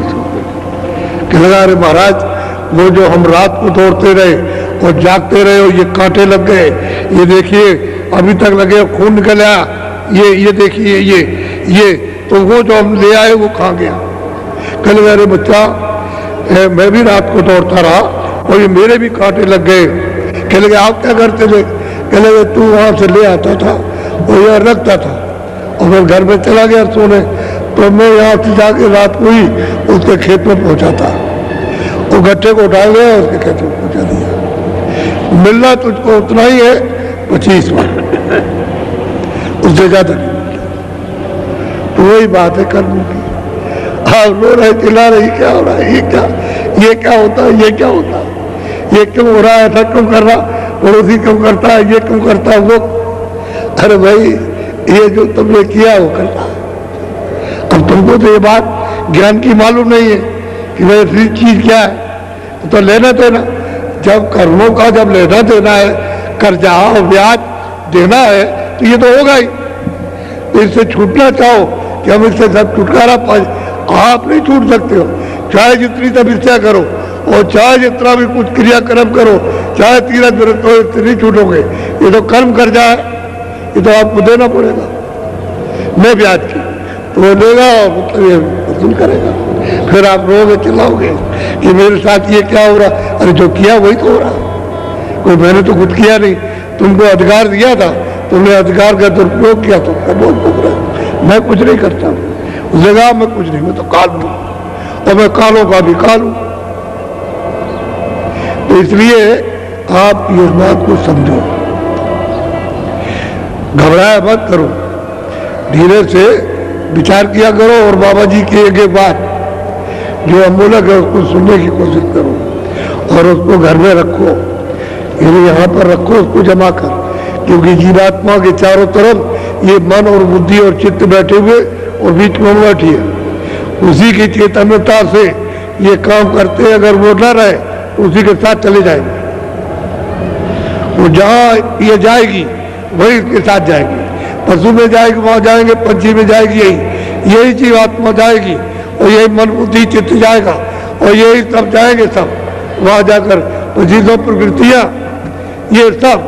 कहने लगा, अरे महाराज, वो जो हम रात को दौड़ते रहे और जागते रहे और ये कांटे लग गए, ये देखिए अभी तक लगे, खून निकल आया, ये देखिए, ये तो वो जो हम ले आए वो कहाँ गया? कहने लगा, अरे बच्चा, मैं भी रात को दौड़ता रहा और ये मेरे भी कांटे लग गए। कहने लगे, आप क्या करते थे? कहने लगे, तू वहां से ले आता था और यहाँ रखता था और मैं घर में चला गया सोने, तो मैं यहाँ से जाके रात को ही उसके खेत में पहुंचा था। वो गट्टे को उठा गया और उसके खेत में पहुंचा दिया। मिलना तुझको उतना ही है, 25 मन, उससे ज्यादा नहीं मिलता। तो वही बात है कर्म की। आप रो रहे, चिल्ला रहे, क्या हो रहा है, ये क्या होता है, ये क्या होता है, ये क्यों हो रहा है, ऐसा क्यों कर रहा, पड़ोसी क्यों करता है, ये क्यों करता है वो? अरे भाई, ये जो तुमने किया वो करता है। अब तुमको तो ये बात ज्ञान की मालूम नहीं है कि भाई ऐसी चीज क्या है। तो लेना देना, जब कर्मों का जब लेना देना है, कर्जा और ब्याज देना है, तो ये तो होगा ही। तो इससे छूटना चाहो कि हम इससे सब छुटकारा पाए, आप नहीं छूट सकते हो। चाहे जितनी तपस्या करो और चाहे जितना भी कुछ क्रियाक्रम करो, चाहे तीरथ व्रत हो, इतनी छूटोगे। ये तो कर्म कर्जा है, ये तो आपको देना पड़ेगा। मैं ब्याज की तो वो लेगा और मतलब ये वसूल करेगा। फिर आप रोगे, चिल्लाओगे कि मेरे साथ ये क्या हो रहा। अरे जो किया वही तो हो रहा, कोई मैंने तो कुछ किया नहीं। तुमको अधिकार दिया था, तुमने अधिकार का दुरुपयोग किया, तो बहुत भोग रहा। मैं कुछ नहीं करता हूँ, उस जगह मैं कुछ नहीं, मैं तो काल हूँ और मैं कालों का भी काल हूँ। तो इसलिए आप इस बात को समझो, घबराया मत करो, धीरे से विचार किया करो और बाबा जी की एक बात जो अमूलक है उसको सुनने की कोशिश करो और उसको घर में रखो, यानी यहाँ पर रखो, उसको जमा कर। क्योंकि जीवात्मा के चारों तरफ ये मन और बुद्धि और चित्त बैठे हुए और बीच में बैठी है। उसी की चैतन्यता से ये काम करते हैं। अगर वो न रहे तो उसी के साथ चले जाएंगे। वो जहाँ ये जाएगी वही इसके साथ जाएगी। पशु में जाएगी वहां जाएंगे, पंछी में जाएगी, यही जीवात्मा जाएगी और यही मन बुद्धि चित्त जाएगा और यही सब जाएंगे। सब वहां जाकर पच्चीस प्रवृत्तियां ये सब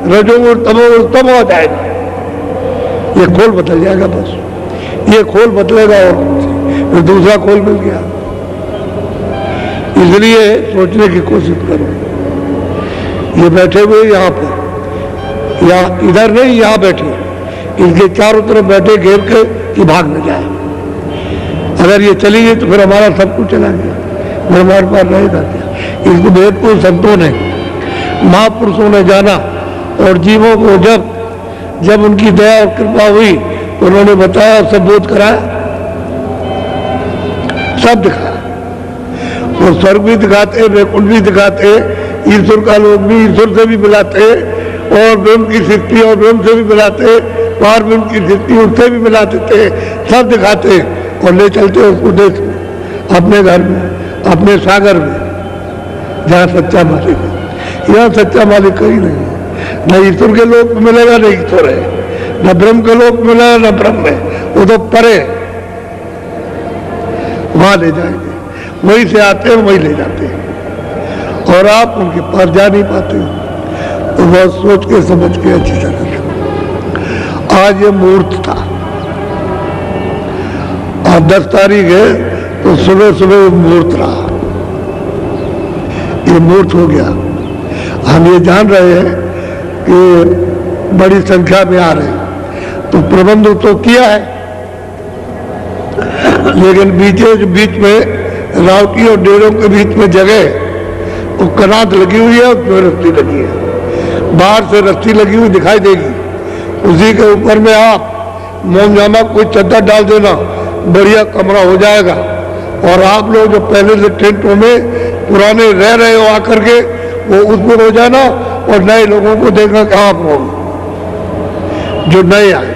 रजोगुण तमोगुण सब वहां जाएगा। ये खोल बदल जाएगा, बस ये खोल बदलेगा और फिर दूसरा खोल मिल गया। इसलिए सोचने की कोशिश करो। ये बैठे हुए यहाँ पर, या इधर नहीं, यहाँ बैठे, इनके चारों तरफ बैठे घेर के कि भाग न जाए। अगर ये चली गई तो फिर हमारा सब कुछ चला गया, फिर हमारे पास रहेगा क्या। इसको वेद को संतों ने, महापुरुषों ने जाना और जीवों को जब उनकी दया और कृपा हुई तो उन्होंने बताया, सब बोध कराया, सब दिखाया। वो स्वर्ग भी दिखाते, वैकुंठ भी दिखाते, ईश्वर का लोक भी ईश्वर से भी मिलाते और ब्रह्म की सृष्टि और ब्रह्म से भी मिलाते, पार ब्रह्म की सृष्टि उससे भी मिला देते, सब दिखाते और ले चलते उसको देश में, अपने घर में, अपने सागर में, जहाँ सच्चा मालिक है। यहाँ सच्चा मालिक कहीं नहीं है। न ईश्वर के लोक में मिलेगा, न ईश्वर है, न ब्रह्म के लोक में मिलेगा, न ब्रह्म है। वो तो परे, वहां ले जाएंगे, वहीं से आते हैं वहीं ले जाते हैं और आप उनके पास जा नहीं पाते हो। तो बहुत सोच के समझ के अच्छी तरह। आज ये मुहूर्त था और 10 तारीख है, तो सुबह सुबह मुहूर्त रहा, ये मुहूर्त हो गया। हम ये जान रहे हैं कि बड़ी संख्या में आ रहे हैं, तो प्रबंध तो किया है, लेकिन बीच में रावटी और डेरों के बीच में जगह वो कनात लगी हुई है और रस्सी लगी है। बाहर से रस्सी लगी हुई दिखाई देगी, उसी के ऊपर में आप मोमजामा कोई चद्दर डाल देना, बढ़िया कमरा हो जाएगा। और आप लोग जो पहले से टेंटों में पुराने रह रहे हो आकर के, वो उसमें हो जाना और नए लोगों को देखना कि आप हो जो नए आए,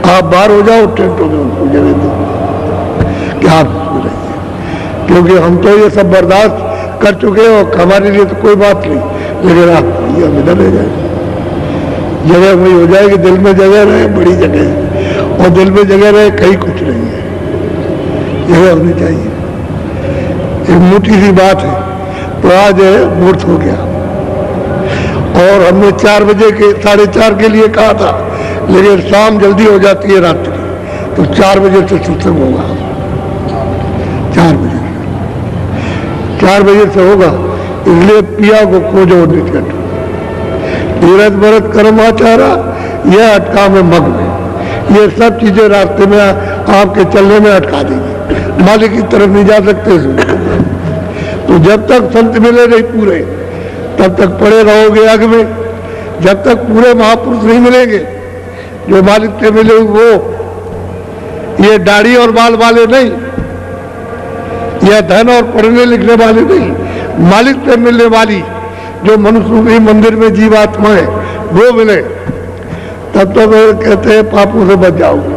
आप बाहर हो जाओ टेंटों में, उनको जगह दो कि आप उसमें रहिए, क्योंकि हम तो ये सब बर्दाश्त कर चुके हैं और हमारे लिए तो कोई बात नहीं, लेकिन आप ये हम इधर रह जाए, जगह वही हो जाएगी, दिल में जगह रहे, बड़ी जगह है, और दिल में जगह रहे कहीं कुछ नहीं है, जगह होनी चाहिए। एक मोटी सी बात है, तो आज मुहूर्त हो गया और हमने 4 बजे के 4:30 के लिए कहा था, लेकिन शाम जल्दी हो जाती है रात्रि, तो 4 बजे से सत्संग होगा, 4 बजे 4 बजे से होगा। इसलिए पिया को खोजो निकट, तीरथ भरत कर्माचारा, यह अटका में मग में, ये सब चीजें रास्ते में आपके चलने में अटका देंगी, मालिक की तरफ नहीं जा सकते। तो जब तक संत मिले नहीं पूरे, तब तक पड़े रहोगे आग में। जब तक पूरे महापुरुष नहीं मिलेंगे, जो मालिक से मिले, वो ये दाढ़ी और बाल वाले नहीं, यह धन और पढ़ने लिखने वाले नहीं, मालिक से मिलने वाली जो मनुष्य मंदिर में जीवात्मा है, वो मिले, तब तो वे कहते हैं पापों से बच जाओगे।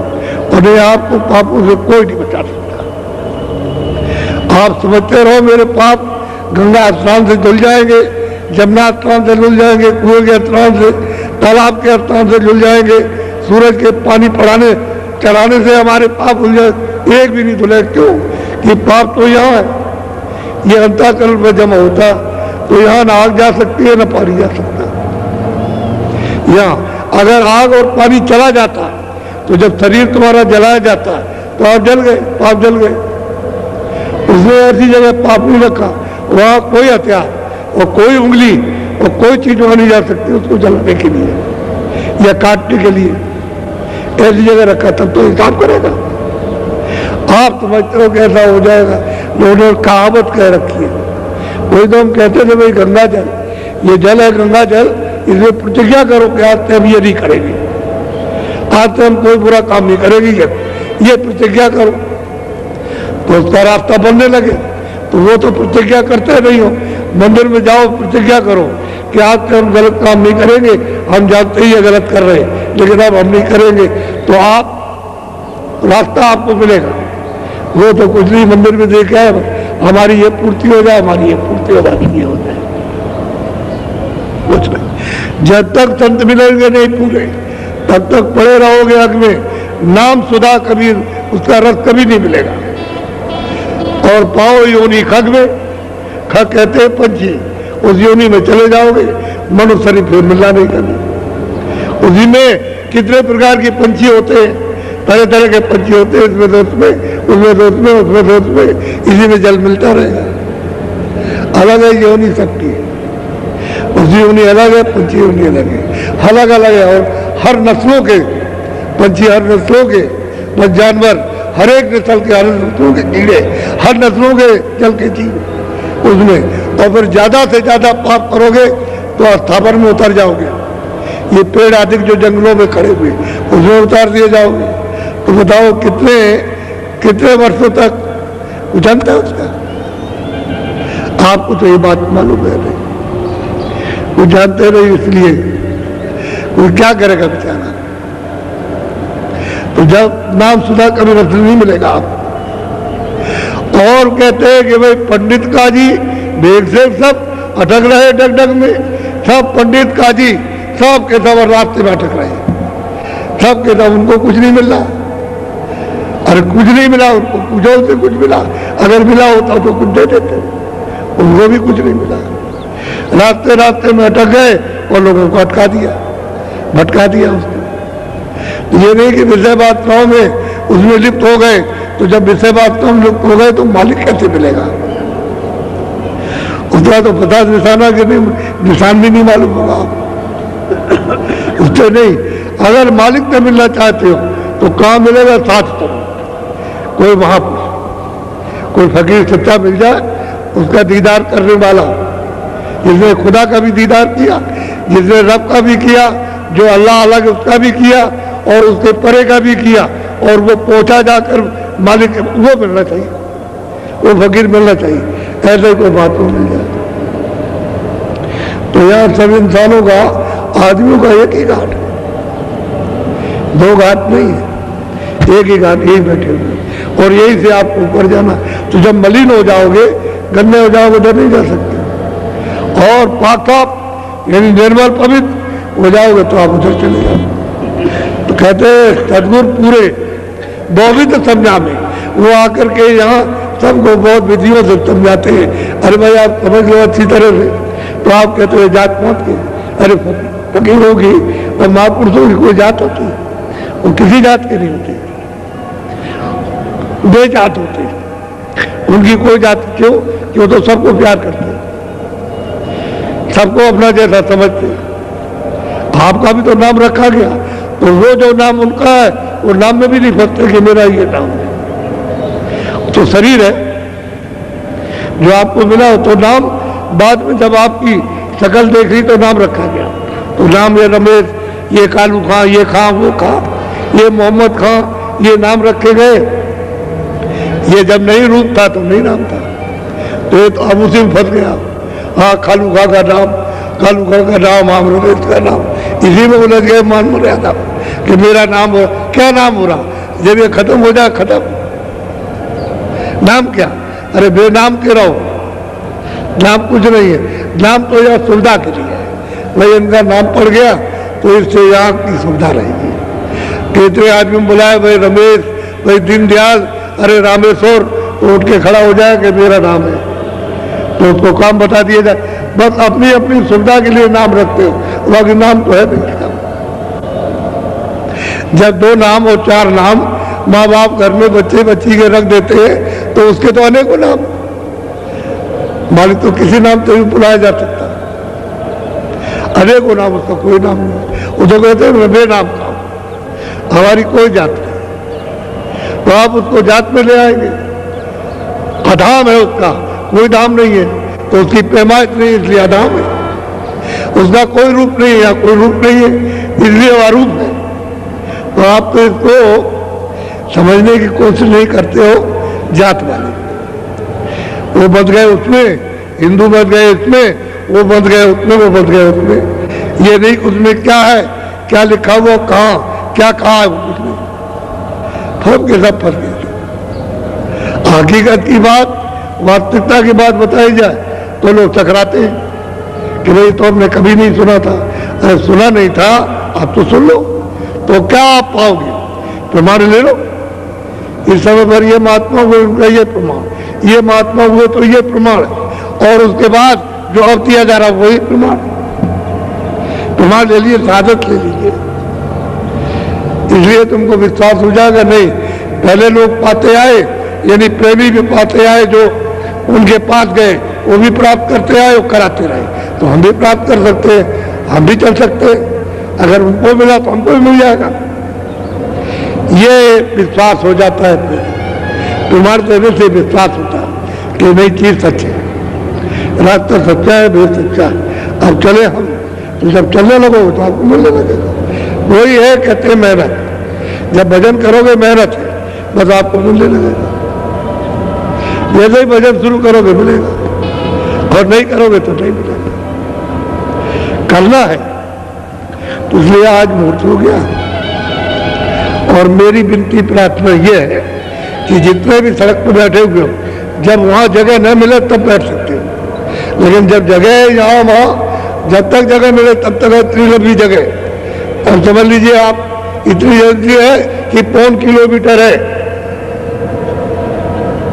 और ये आपको पापों से कोई नहीं बचा सकता। आप समझते रहो मेरे पाप गंगा स्नान से धुल जाएंगे, जमुना स्नान से धुल जाएंगे, कुएं के स्नान से, तालाब के स्नान से धुल जाएंगे, सूरज के पानी चढ़ाने से हमारे पाप धुल जाए, एक भी नहीं धुले। क्यों? कि पाप तो यहाँ है, ये अंतःकरण में जमा होता, तो यहाँ ना आग जा सकती है ना पानी जा सकता। यहाँ अगर आग और पानी चला जाता, तो जब शरीर तुम्हारा जलाया जाता, तो आप जल गए, पाप जल गए। उसने ऐसी जगह पाप नहीं रखा, वहाँ कोई हथियार और कोई उंगली और कोई चीज वहाँ नहीं जा सकती उसको जलाने के लिए या काटने के लिए, ऐसी जगह रखा, तब तो हिसाब करेगा। आप समझते हो कि ऐसा हो जाएगा, लोगों ने कहावत कह रखी है। कोई तो हम कहते थे भाई गंगा जल, ये जल है गंगा जल, इसमें प्रतिज्ञा करो कि आज से हम ये नहीं करेंगे, आज से हम कोई बुरा काम नहीं करेंगे, ये प्रतिज्ञा करो। तो उसका रास्ता बनने लगे, तो वो तो प्रतिज्ञा करते नहीं हो। मंदिर में जाओ, प्रतिज्ञा करो कि आज से हम गलत काम नहीं करेंगे, हम जानते ही ये गलत कर रहे हैं, लेकिन अब हम नहीं करेंगे, तो आप रास्ता आपको मिलेगा। वो तो कुछ नहीं, मंदिर में देखा है, हमारी ये पूर्ति हो जाए, हमारी ये पूर्ति हो जाए, ये हो जाए, कुछ नहीं। जब तक संत मिलेंगे नहीं पूरे, तब तक पड़े रहोगे आग में। नाम सुधा कबीर, उसका रस कभी नहीं मिलेगा। और पाओ योनि खग में, खग कहते हैं पंछी, उस योनि में चले जाओगे, मनुष्य शरीर फिर मिलना नहीं कभी। उसी में कितने प्रकार के पंछी होते हैं, तरह तरह के पंछी होते हैं, इसमें तो उसमें, उसमें तो उसमें, उसमें तो उसमें, इसी में जल मिलता रहेगा। अलग है योनि सबकी, उसी योनि अलग है, पंछी योनि अलग है, अलग अलग है। और हर नस्लों के पंछी, हर नस्लों के बस जानवर, हर एक नस्ल के, हर नस्लों के कीड़े, हर नस्लों के जल के जीव उसमें। और फिर ज्यादा से ज्यादा पाप करोगे तो अस्थापन में उतर जाओगे। ये पेड़ आदि जो जंगलों में खड़े हुए, उसमें उतार दिए जाओगे। तो बताओ कितने वर्षों तक जानता है उसका? आपको तो ये बात मालूम है नहीं, वो जानते नहीं, इसलिए वो क्या करेगा बेचारा। तो जब नाम सुधा कभी रस नहीं मिलेगा आप। और कहते हैं कि भाई पंडित काजी वेद से सब अटक रहे डग में, सब पंडित काजी सब के सब रास्ते में अटक रहे, सब के सब उनको कुछ नहीं मिल रहा। अरे कुछ नहीं मिला उनको, पूछो उनसे कुछ मिला, अगर मिला होता तो कुछ दे देते, उनको भी कुछ नहीं मिला। रास्ते रास्ते में अटक गए और लोगों को अटका दिया, भटका दिया उसने। तो ये नहीं कि विषय वासनाओं में उसमें लिप्त हो गए, तो जब विषय वासनाओं में लिप्त हो गए तो मालिक कैसे मिलेगा? उसका तो 50 निशाना के नहीं, निशान भी नहीं मालूम होगा उससे नहीं। अगर मालिक से मिलना चाहते हो तो कहाँ मिलेगा? साथ तो कोई महापुरुष, कोई फकीर सच्चा मिल जाए, उसका दीदार करने वाला, जिसने खुदा का भी दीदार किया, जिसने रब का भी किया, जो अल्लाह अलग उसका भी किया और उसके परे का भी किया, और वो पहुंचा जाकर मालिक वो मिलना चाहिए, वो फकीर मिलना चाहिए। ऐसे कोई बात नहीं मिल जाए। तो यहाँ सब इंसानों का, आदमियों का एक ही घाट है, दो घाट नहीं है, एक ही घाट, यही बैठे हुए, और यही से आपको ऊपर जाना। तो जब मलिन हो जाओगे, गंदे हो जाओगे, उधर नहीं जा सकते, और पाक साफ यानी निर्मल पवित्र हो जाओगे तो आप उधर चले जाओगे। तो कहते हैं सदगुरु पूरे बहुत समझा में, वो आकर के यहाँ सबको बहुत विधियों से समझाते हैं। अरे भाई आप समझ लो अच्छी तरह से, तो आप कहते हो जात पात के, अरे फकीर होगी और महापुरुषों की कोई जात होती है? वो किसी जात के नहीं होते, बेजात होते हैं। उनकी कोई जात क्यों? कि वो तो सबको प्यार करते हैं, सबको अपना जैसा समझते हैं। आपका भी तो नाम रखा गया, तो वो जो नाम उनका है वो नाम में भी नहीं फंसते कि मेरा ये नाम है। तो शरीर है जो आपको मिला, तो नाम बाद में जब आपकी शक्ल देख रही तो नाम रखा गया। तो नाम ये रमेश, ये कालू खां, ये खां, वो खां, ये मोहम्मद खां, ये नाम रखे गए। ये जब नहीं रूप था तो नहीं नाम था, तो ये तो अब उसी में फंस गया। हाँ कालू खां का नाम, कालू खां का नाम, हम रमेश का नाम, इसी में उलझ गए मान मर्यादा कि मेरा नाम हो, क्या नाम हो रहा। जब ये खत्म हो जाए, खत्म नाम क्या? अरे बेनाम के रहो, नाम कुछ नहीं है। नाम तो यह सुविधा के लिए है, भाई इनका नाम पड़ गया तो इससे यहाँ की सुविधा रहेगी। कितने आदमी बुलाए, भाई रमेश, भाई दीनदयाल, अरे रामेश्वर, तो उठ के खड़ा हो जाए कि मेरा नाम है, तो उसको काम बता दिया जाए। बस अपनी अपनी सुविधा के लिए नाम रखते हो, बाकी नाम तो है नहीं। जब दो नाम और चार नाम माँ बाप घर में बच्चे बच्ची के रख देते हैं, तो उसके तो अनेकों नाम, मालिक तो किसी नाम से भी बुलाया जा सकता, अनेकों नाम, उसका कोई नाम नहीं। वो तो कहते हैं बेनाम काम, हमारी कोई जात नहीं, तो आप उसको जात में ले आएंगे। अधाम है उसका, कोई नाम नहीं है, तो उसकी पैमाइश नहीं, इसलिए अधाम है। उसका कोई रूप नहीं है, या कोई रूप नहीं है, इसलिए वह रूप है। तो आप तो इसको समझने की कोशिश नहीं करते हो। जात वाले वो बच गए उसमें, हिंदू बच गए इसमें, वो बच गए उसमें, वो बच गए उसमें। ये नहीं उसमें क्या है, क्या लिखा हुआ, कहाँ क्या कहा है, वो कुछ नहीं, फर्क के सब फर्क है। हकीकत की बात, वास्तविकता की बात बताई जाए तो लोग टकराते हैं कि भाई तो हमने कभी नहीं सुना था। अरे सुना नहीं था, आप तो सुन लो, तो क्या आप पाओगे? प्रमाण ले लो। इस समय पर ये महात्मा हुए, उनका ये प्रमाण, ये महात्मा हुए तो ये प्रमाण, और उसके बाद जो अब दिया जा रहा वही प्रमाण। प्रमाण ले लिए, शहादत ले लीजिए, इसलिए तुमको विश्वास हो जाएगा। नहीं, पहले लोग पाते आए, यानी प्रेमी भी पाते आए, जो उनके पास गए वो भी प्राप्त करते आए, वो कराते रहे, तो हम भी प्राप्त कर सकते हैं, हम भी चल सकते हैं। अगर उनको मिला तो हमको भी मिल जाएगा, ये विश्वास हो जाता है। प्रमाण देने से विश्वास होता है कि नई चीज सच है, रास्ता सच्चा है, भेद सच्चा है। अब चले हम, तो जब चलने लगो तो आपको मिलने लगेगा। वही है, कहते हैं मेहनत। जब भजन करोगे मेहनत है, बस आपको मिलने लगेगा। जैसे ही भजन शुरू करोगे मिलेगा, और नहीं करोगे तो नहीं मिलेगा। करना है, तो इसलिए आज मुहूर्त हो गया। और मेरी विनती प्रार्थना यह है कि जितने भी सड़क पर बैठे हुए हो, जब वहाँ जगह न मिले तब बैठ सकते हो, लेकिन जब जगह है यहाँ वहाँ, जब तक जगह मिले तब तक इतनी लंबी जगह। अब समझ लीजिए आप, इतनी जल्दी है कि 5 किलोमीटर है,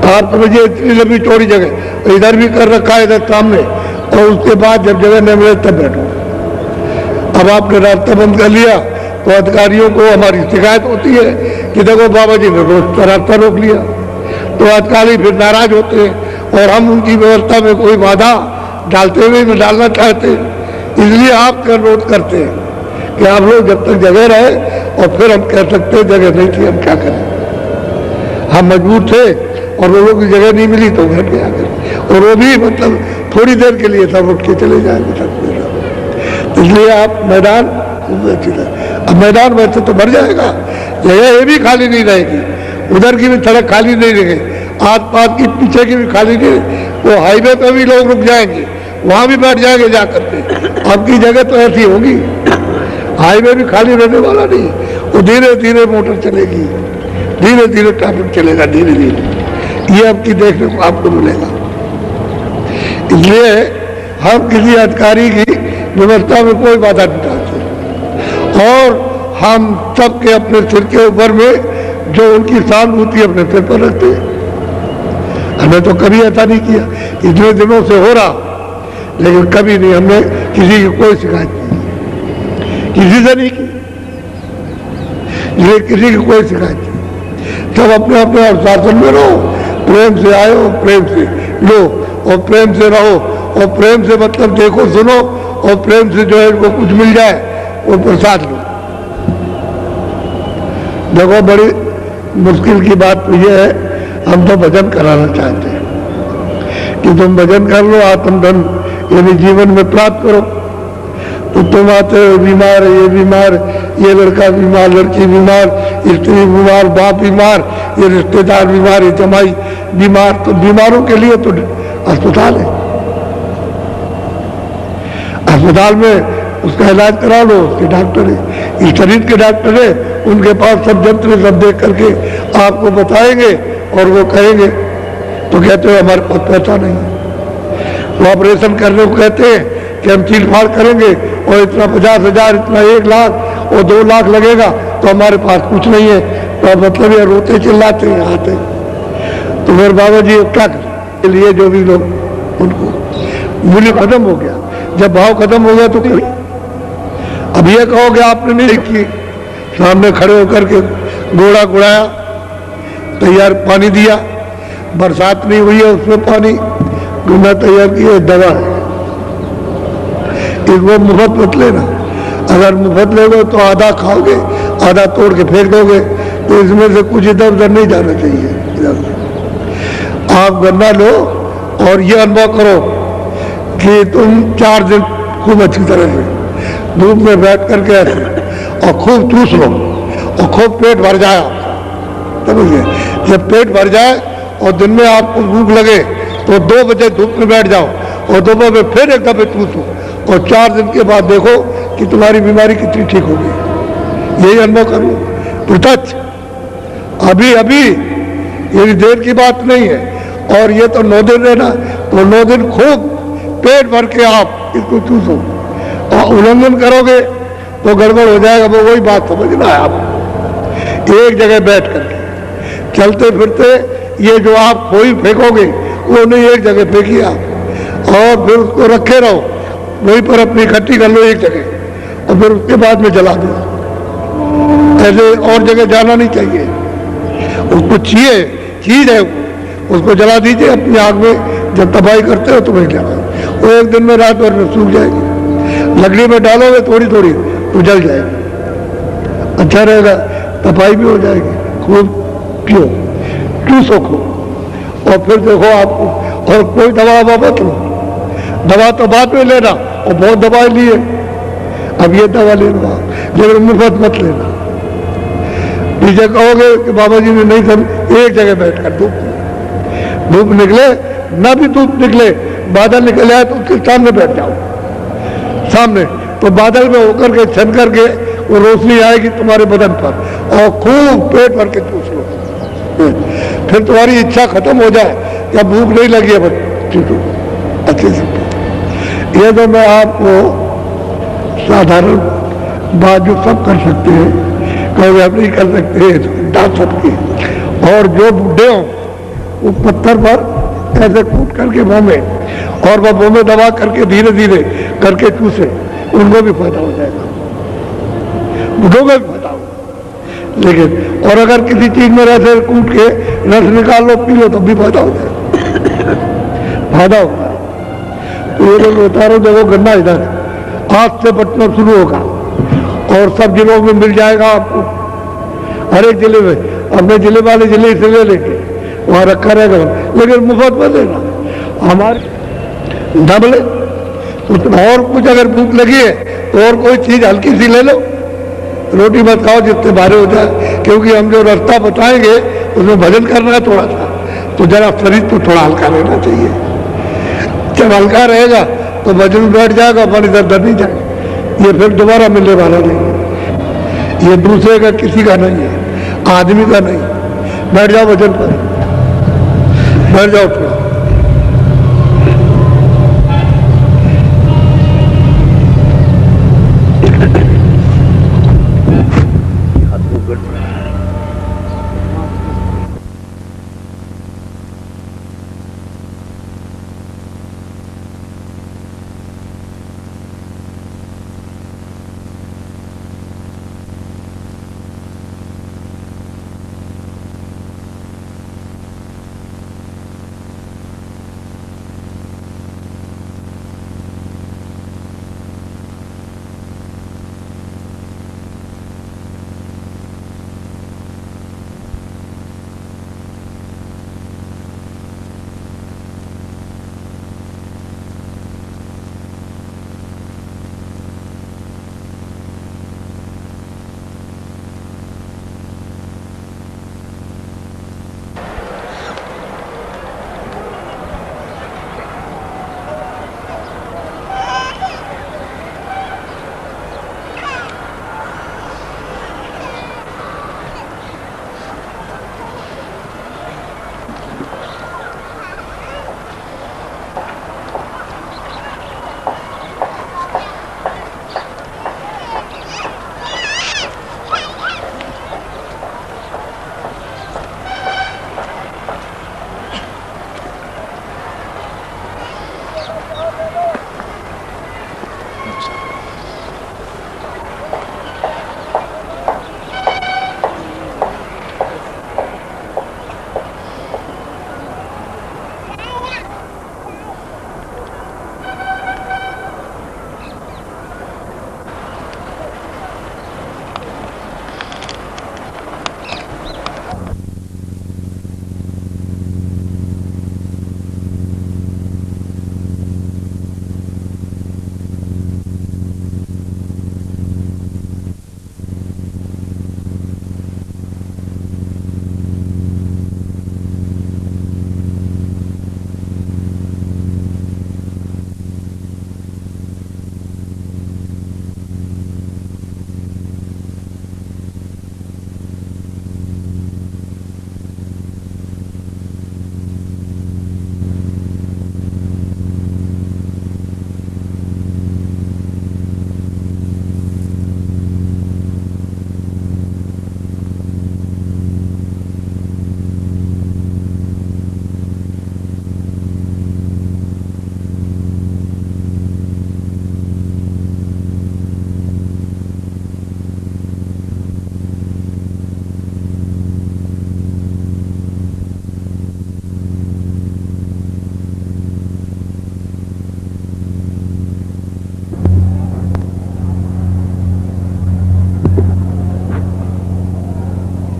आप समझिए इतनी लंबी चौड़ी जगह, इधर भी कर रखा है, इधर सामने, और उसके बाद जब जगह न मिले तब बैठो। अब आपने रास्ता बंद कर लिया तो अधिकारियों को हमारी शिकायत होती है कि देखो बाबा जी ने रोज रास्ता रोक लिया, तो अधिकारी फिर नाराज होते हैं, और हम उनकी व्यवस्था में कोई बाधा डालते हुए न डालना चाहते। इसलिए आपका अनुरोध करते हैं कि आप लोग जब तक जगह रहे, और फिर हम कह सकते हैं जगह नहीं थी, हम क्या करें, हम मजबूर थे और लोगों की जगह नहीं मिली तो घर पे आ गए, और वो भी मतलब थोड़ी देर के लिए सब उठ के चले जाएंगे। इसलिए आप मैदान अब मैदान वैसे तो भर जाएगा, जगह ये भी खाली नहीं रहेगी, उधर की भी सड़क खाली नहीं रहेगी, आस पास की पीछे की भी खाली नहीं, वो हाईवे पे भी लोग रुक जाएंगे, वहां भी बैठ जाएंगे जाकर के। आपकी जगह तो ऐसी होगी, हाईवे भी खाली रहने वाला नहीं, वो धीरे धीरे मोटर चलेगी, धीरे धीरे ट्रैफिक चलेगा, धीरे धीरे ये आपकी देखने को आपको मिलेगा। इसलिए हम किसी अधिकारी की व्यवस्था में कोई बाधा नहीं डालते और हम सबके अपने सिर के ऊपर में जो उनकी सहानुभूति अपने सिर पर रखते हैं। हमने तो कभी ऐसा नहीं किया, इतने दिनों से हो रहा, लेकिन कभी नहीं हमने किसी की कोई शिकायत नहीं, किसी से नहीं की, ये किसी की कोई शिकायत नहीं। सब अपने अपने अनुशासन में रहो, प्रेम से आयो, प्रेम से लो और प्रेम से रहो और प्रेम से मतलब देखो सुनो और प्रेम से जो है इनको कुछ मिल जाए वो प्रसाद लो। देखो बड़ी मुश्किल की बात तो ये है, हम तो भजन कराना चाहते हैं कि तुम भजन कर लो, आत्मधन यानी जीवन में प्राप्त करो। तो तुम आते हो बीमार है, ये बीमार, ये लड़का बीमार, लड़की बीमार, स्त्री बीमार, बाप बीमार, ये रिश्तेदार बीमार, ये जमाई बीमार, तो बीमारों के लिए तो अस्पताल है, अस्पताल में उसका इलाज करा लो, उसके डॉक्टर है, इस शरीर के डॉक्टर है, उनके पास सब यंत्र सब देख करके आपको बताएंगे और वो कहेंगे, तो कहते हो हमारे पास पैसा नहीं है, वो ऑपरेशन करने को कहते हैं कि हम चीर फाड़ करेंगे और इतना 50,000, इतना 1 लाख और 2 लाख लगेगा, तो हमारे पास कुछ नहीं है। तो मतलब ये रोते चिल्लाते हैं आते, तो फिर बाबा जी क्या करें, लिए जो भी लोग उनको मूल्य खत्म हो गया, जब भाव खत्म हो गया तो कोई अब ये कहोगे आपने नहीं देखी, सामने खड़े होकर के घोड़ा गुड़ाया, तैयार पानी दिया, बरसात नहीं हुई है उसमें पानी गुना तैयार किया, दवा है, इसको मुफ्त मत लेना, अगर मुफ्त लेगो तो आधा खाओगे, आधा तोड़ के फेंक दोगे, तो इसमें से कुछ इधर उधर नहीं जाना चाहिए। आप गन्ना लो और ये अनुभव करो कि तुम 4 दिन खूब अच्छी तरह से धूप में बैठ करके ऐसे और खूब चूस लो और खूब पेट भर जाए, समझिए, जब पेट भर जाए और दिन में आपको भूख लगे तो 2 बजे धूप में बैठ जाओ और दोपहर में फिर एक दफे चूसो और 4 दिन के बाद देखो कि तुम्हारी बीमारी कितनी ठीक होगी। यही अनुभव करो प्रत्यक्ष, अभी अभी, ये देर की बात नहीं है। और ये तो 9 दिन रहना, तो 9 दिन खूब पेट भर के आप इसको चूसो, और उल्लंघन करोगे तो गड़बड़ हो जाएगा। वो वही बात समझना है, आप एक जगह बैठ करके चलते फिरते ये जो आप खोई फेंकोगे वो नहीं, एक जगह फेंकिए आप और फिर उसको रखे रहो, वहीं पर अपनी इकट्ठी कर लो एक जगह और फिर उसके बाद में जला दो। ऐसे और जगह जाना नहीं चाहिए, उसको चीज है उसको जला दीजिए अपनी आग में, जब तबाही करते हो तो वही जलाओ, वो एक दिन में रात भर में सूख जाएगी। लकड़ी में डालोगे थोड़ी थोड़ी तो जल जाएगी, अच्छा रहेगा, तपाई भी हो जाएगी। खूब पियो, चूसो खूब और फिर देखो आपको, और कोई दवा मत लो, दवा तो बाद में लेना, और बहुत दवाई लिए, अब ये दवा ले लो आप, लेकिन मुफ्त मत लेना। पीछे कहोगे कि बाबा जी ने नहीं समझ, एक जगह बैठकर धूप निकले ना भी धूप निकले, बादल निकल आए तो उसके सामने बैठ जाओ, सामने, तो बादल में होकर के छन करके वो रोशनी आएगी तुम्हारे बदन पर, और खूब पेट भर के चूस लो, फिर तुम्हारी इच्छा खत्म हो जाए, क्या भूख नहीं लगी है बच्ची तो अच्छे से। ये तो मैं आपको साधारण बात जो सब कर सकते हैं, कभी आप नहीं कर सकते, डांट सकते हैं। और जो बूढ़े हों वो पत्थर पर ऐसे कूद करके मुंह में, और वह मुंह में दबा करके धीरे धीरे करके चूसे, उनको भी फायदा हो जाएगा, बूढ़ों को भी फायदा हो। लेकिन और अगर किसी चीज में ऐसे कूद के रस निकाल लो, पी लो, तो भी फायदा हो जाएगा, फायदा होगा। तो ये लोग बता रहे देखो गन्ना इधर आज से बटना शुरू होगा और सब जिलों में मिल जाएगा आपको, हर एक जिले में, अपने जिले वाले जिले से ले लेंगे, वहां रखा रहेगा, लेकिन मुफ्त में देना। हमारे दबले तो और कुछ अगर भूख लगी है तो और कोई चीज हल्की सी ले लो, रोटी मत खाओ जितने भारे हो जाए, क्योंकि हम जो रास्ता बताएंगे उसमें भजन करना है थोड़ा सा, तो जरा शरीर को थोड़ा हल्का रहना चाहिए। जब हल्का रहेगा तो भजन में बैठ जाएगा, अपन इधर उधर नहीं जाएगा, ये फिर दोबारा मिलने वाला नहीं है, ये दूसरे का किसी का नहीं है, आदमी का नहीं। बैठ जाओ भजन पर, बैठ जाओ थोड़ा।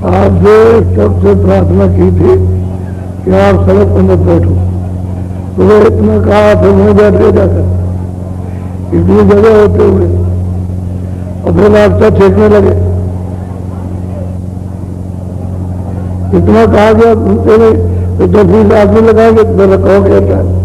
आपसे सबसे प्रार्थना की थी कि आप सड़क पर मत बैठो, तो वो इतना कहा फिर मैं बैठ गया जाकर इतनी जगह होते हुए, और फिर रास्ता छेकने लगे। इतना कहा गया सुनते नहीं, तो 10-20 आदमी लगाएंगे तो मेरा कहो कहता है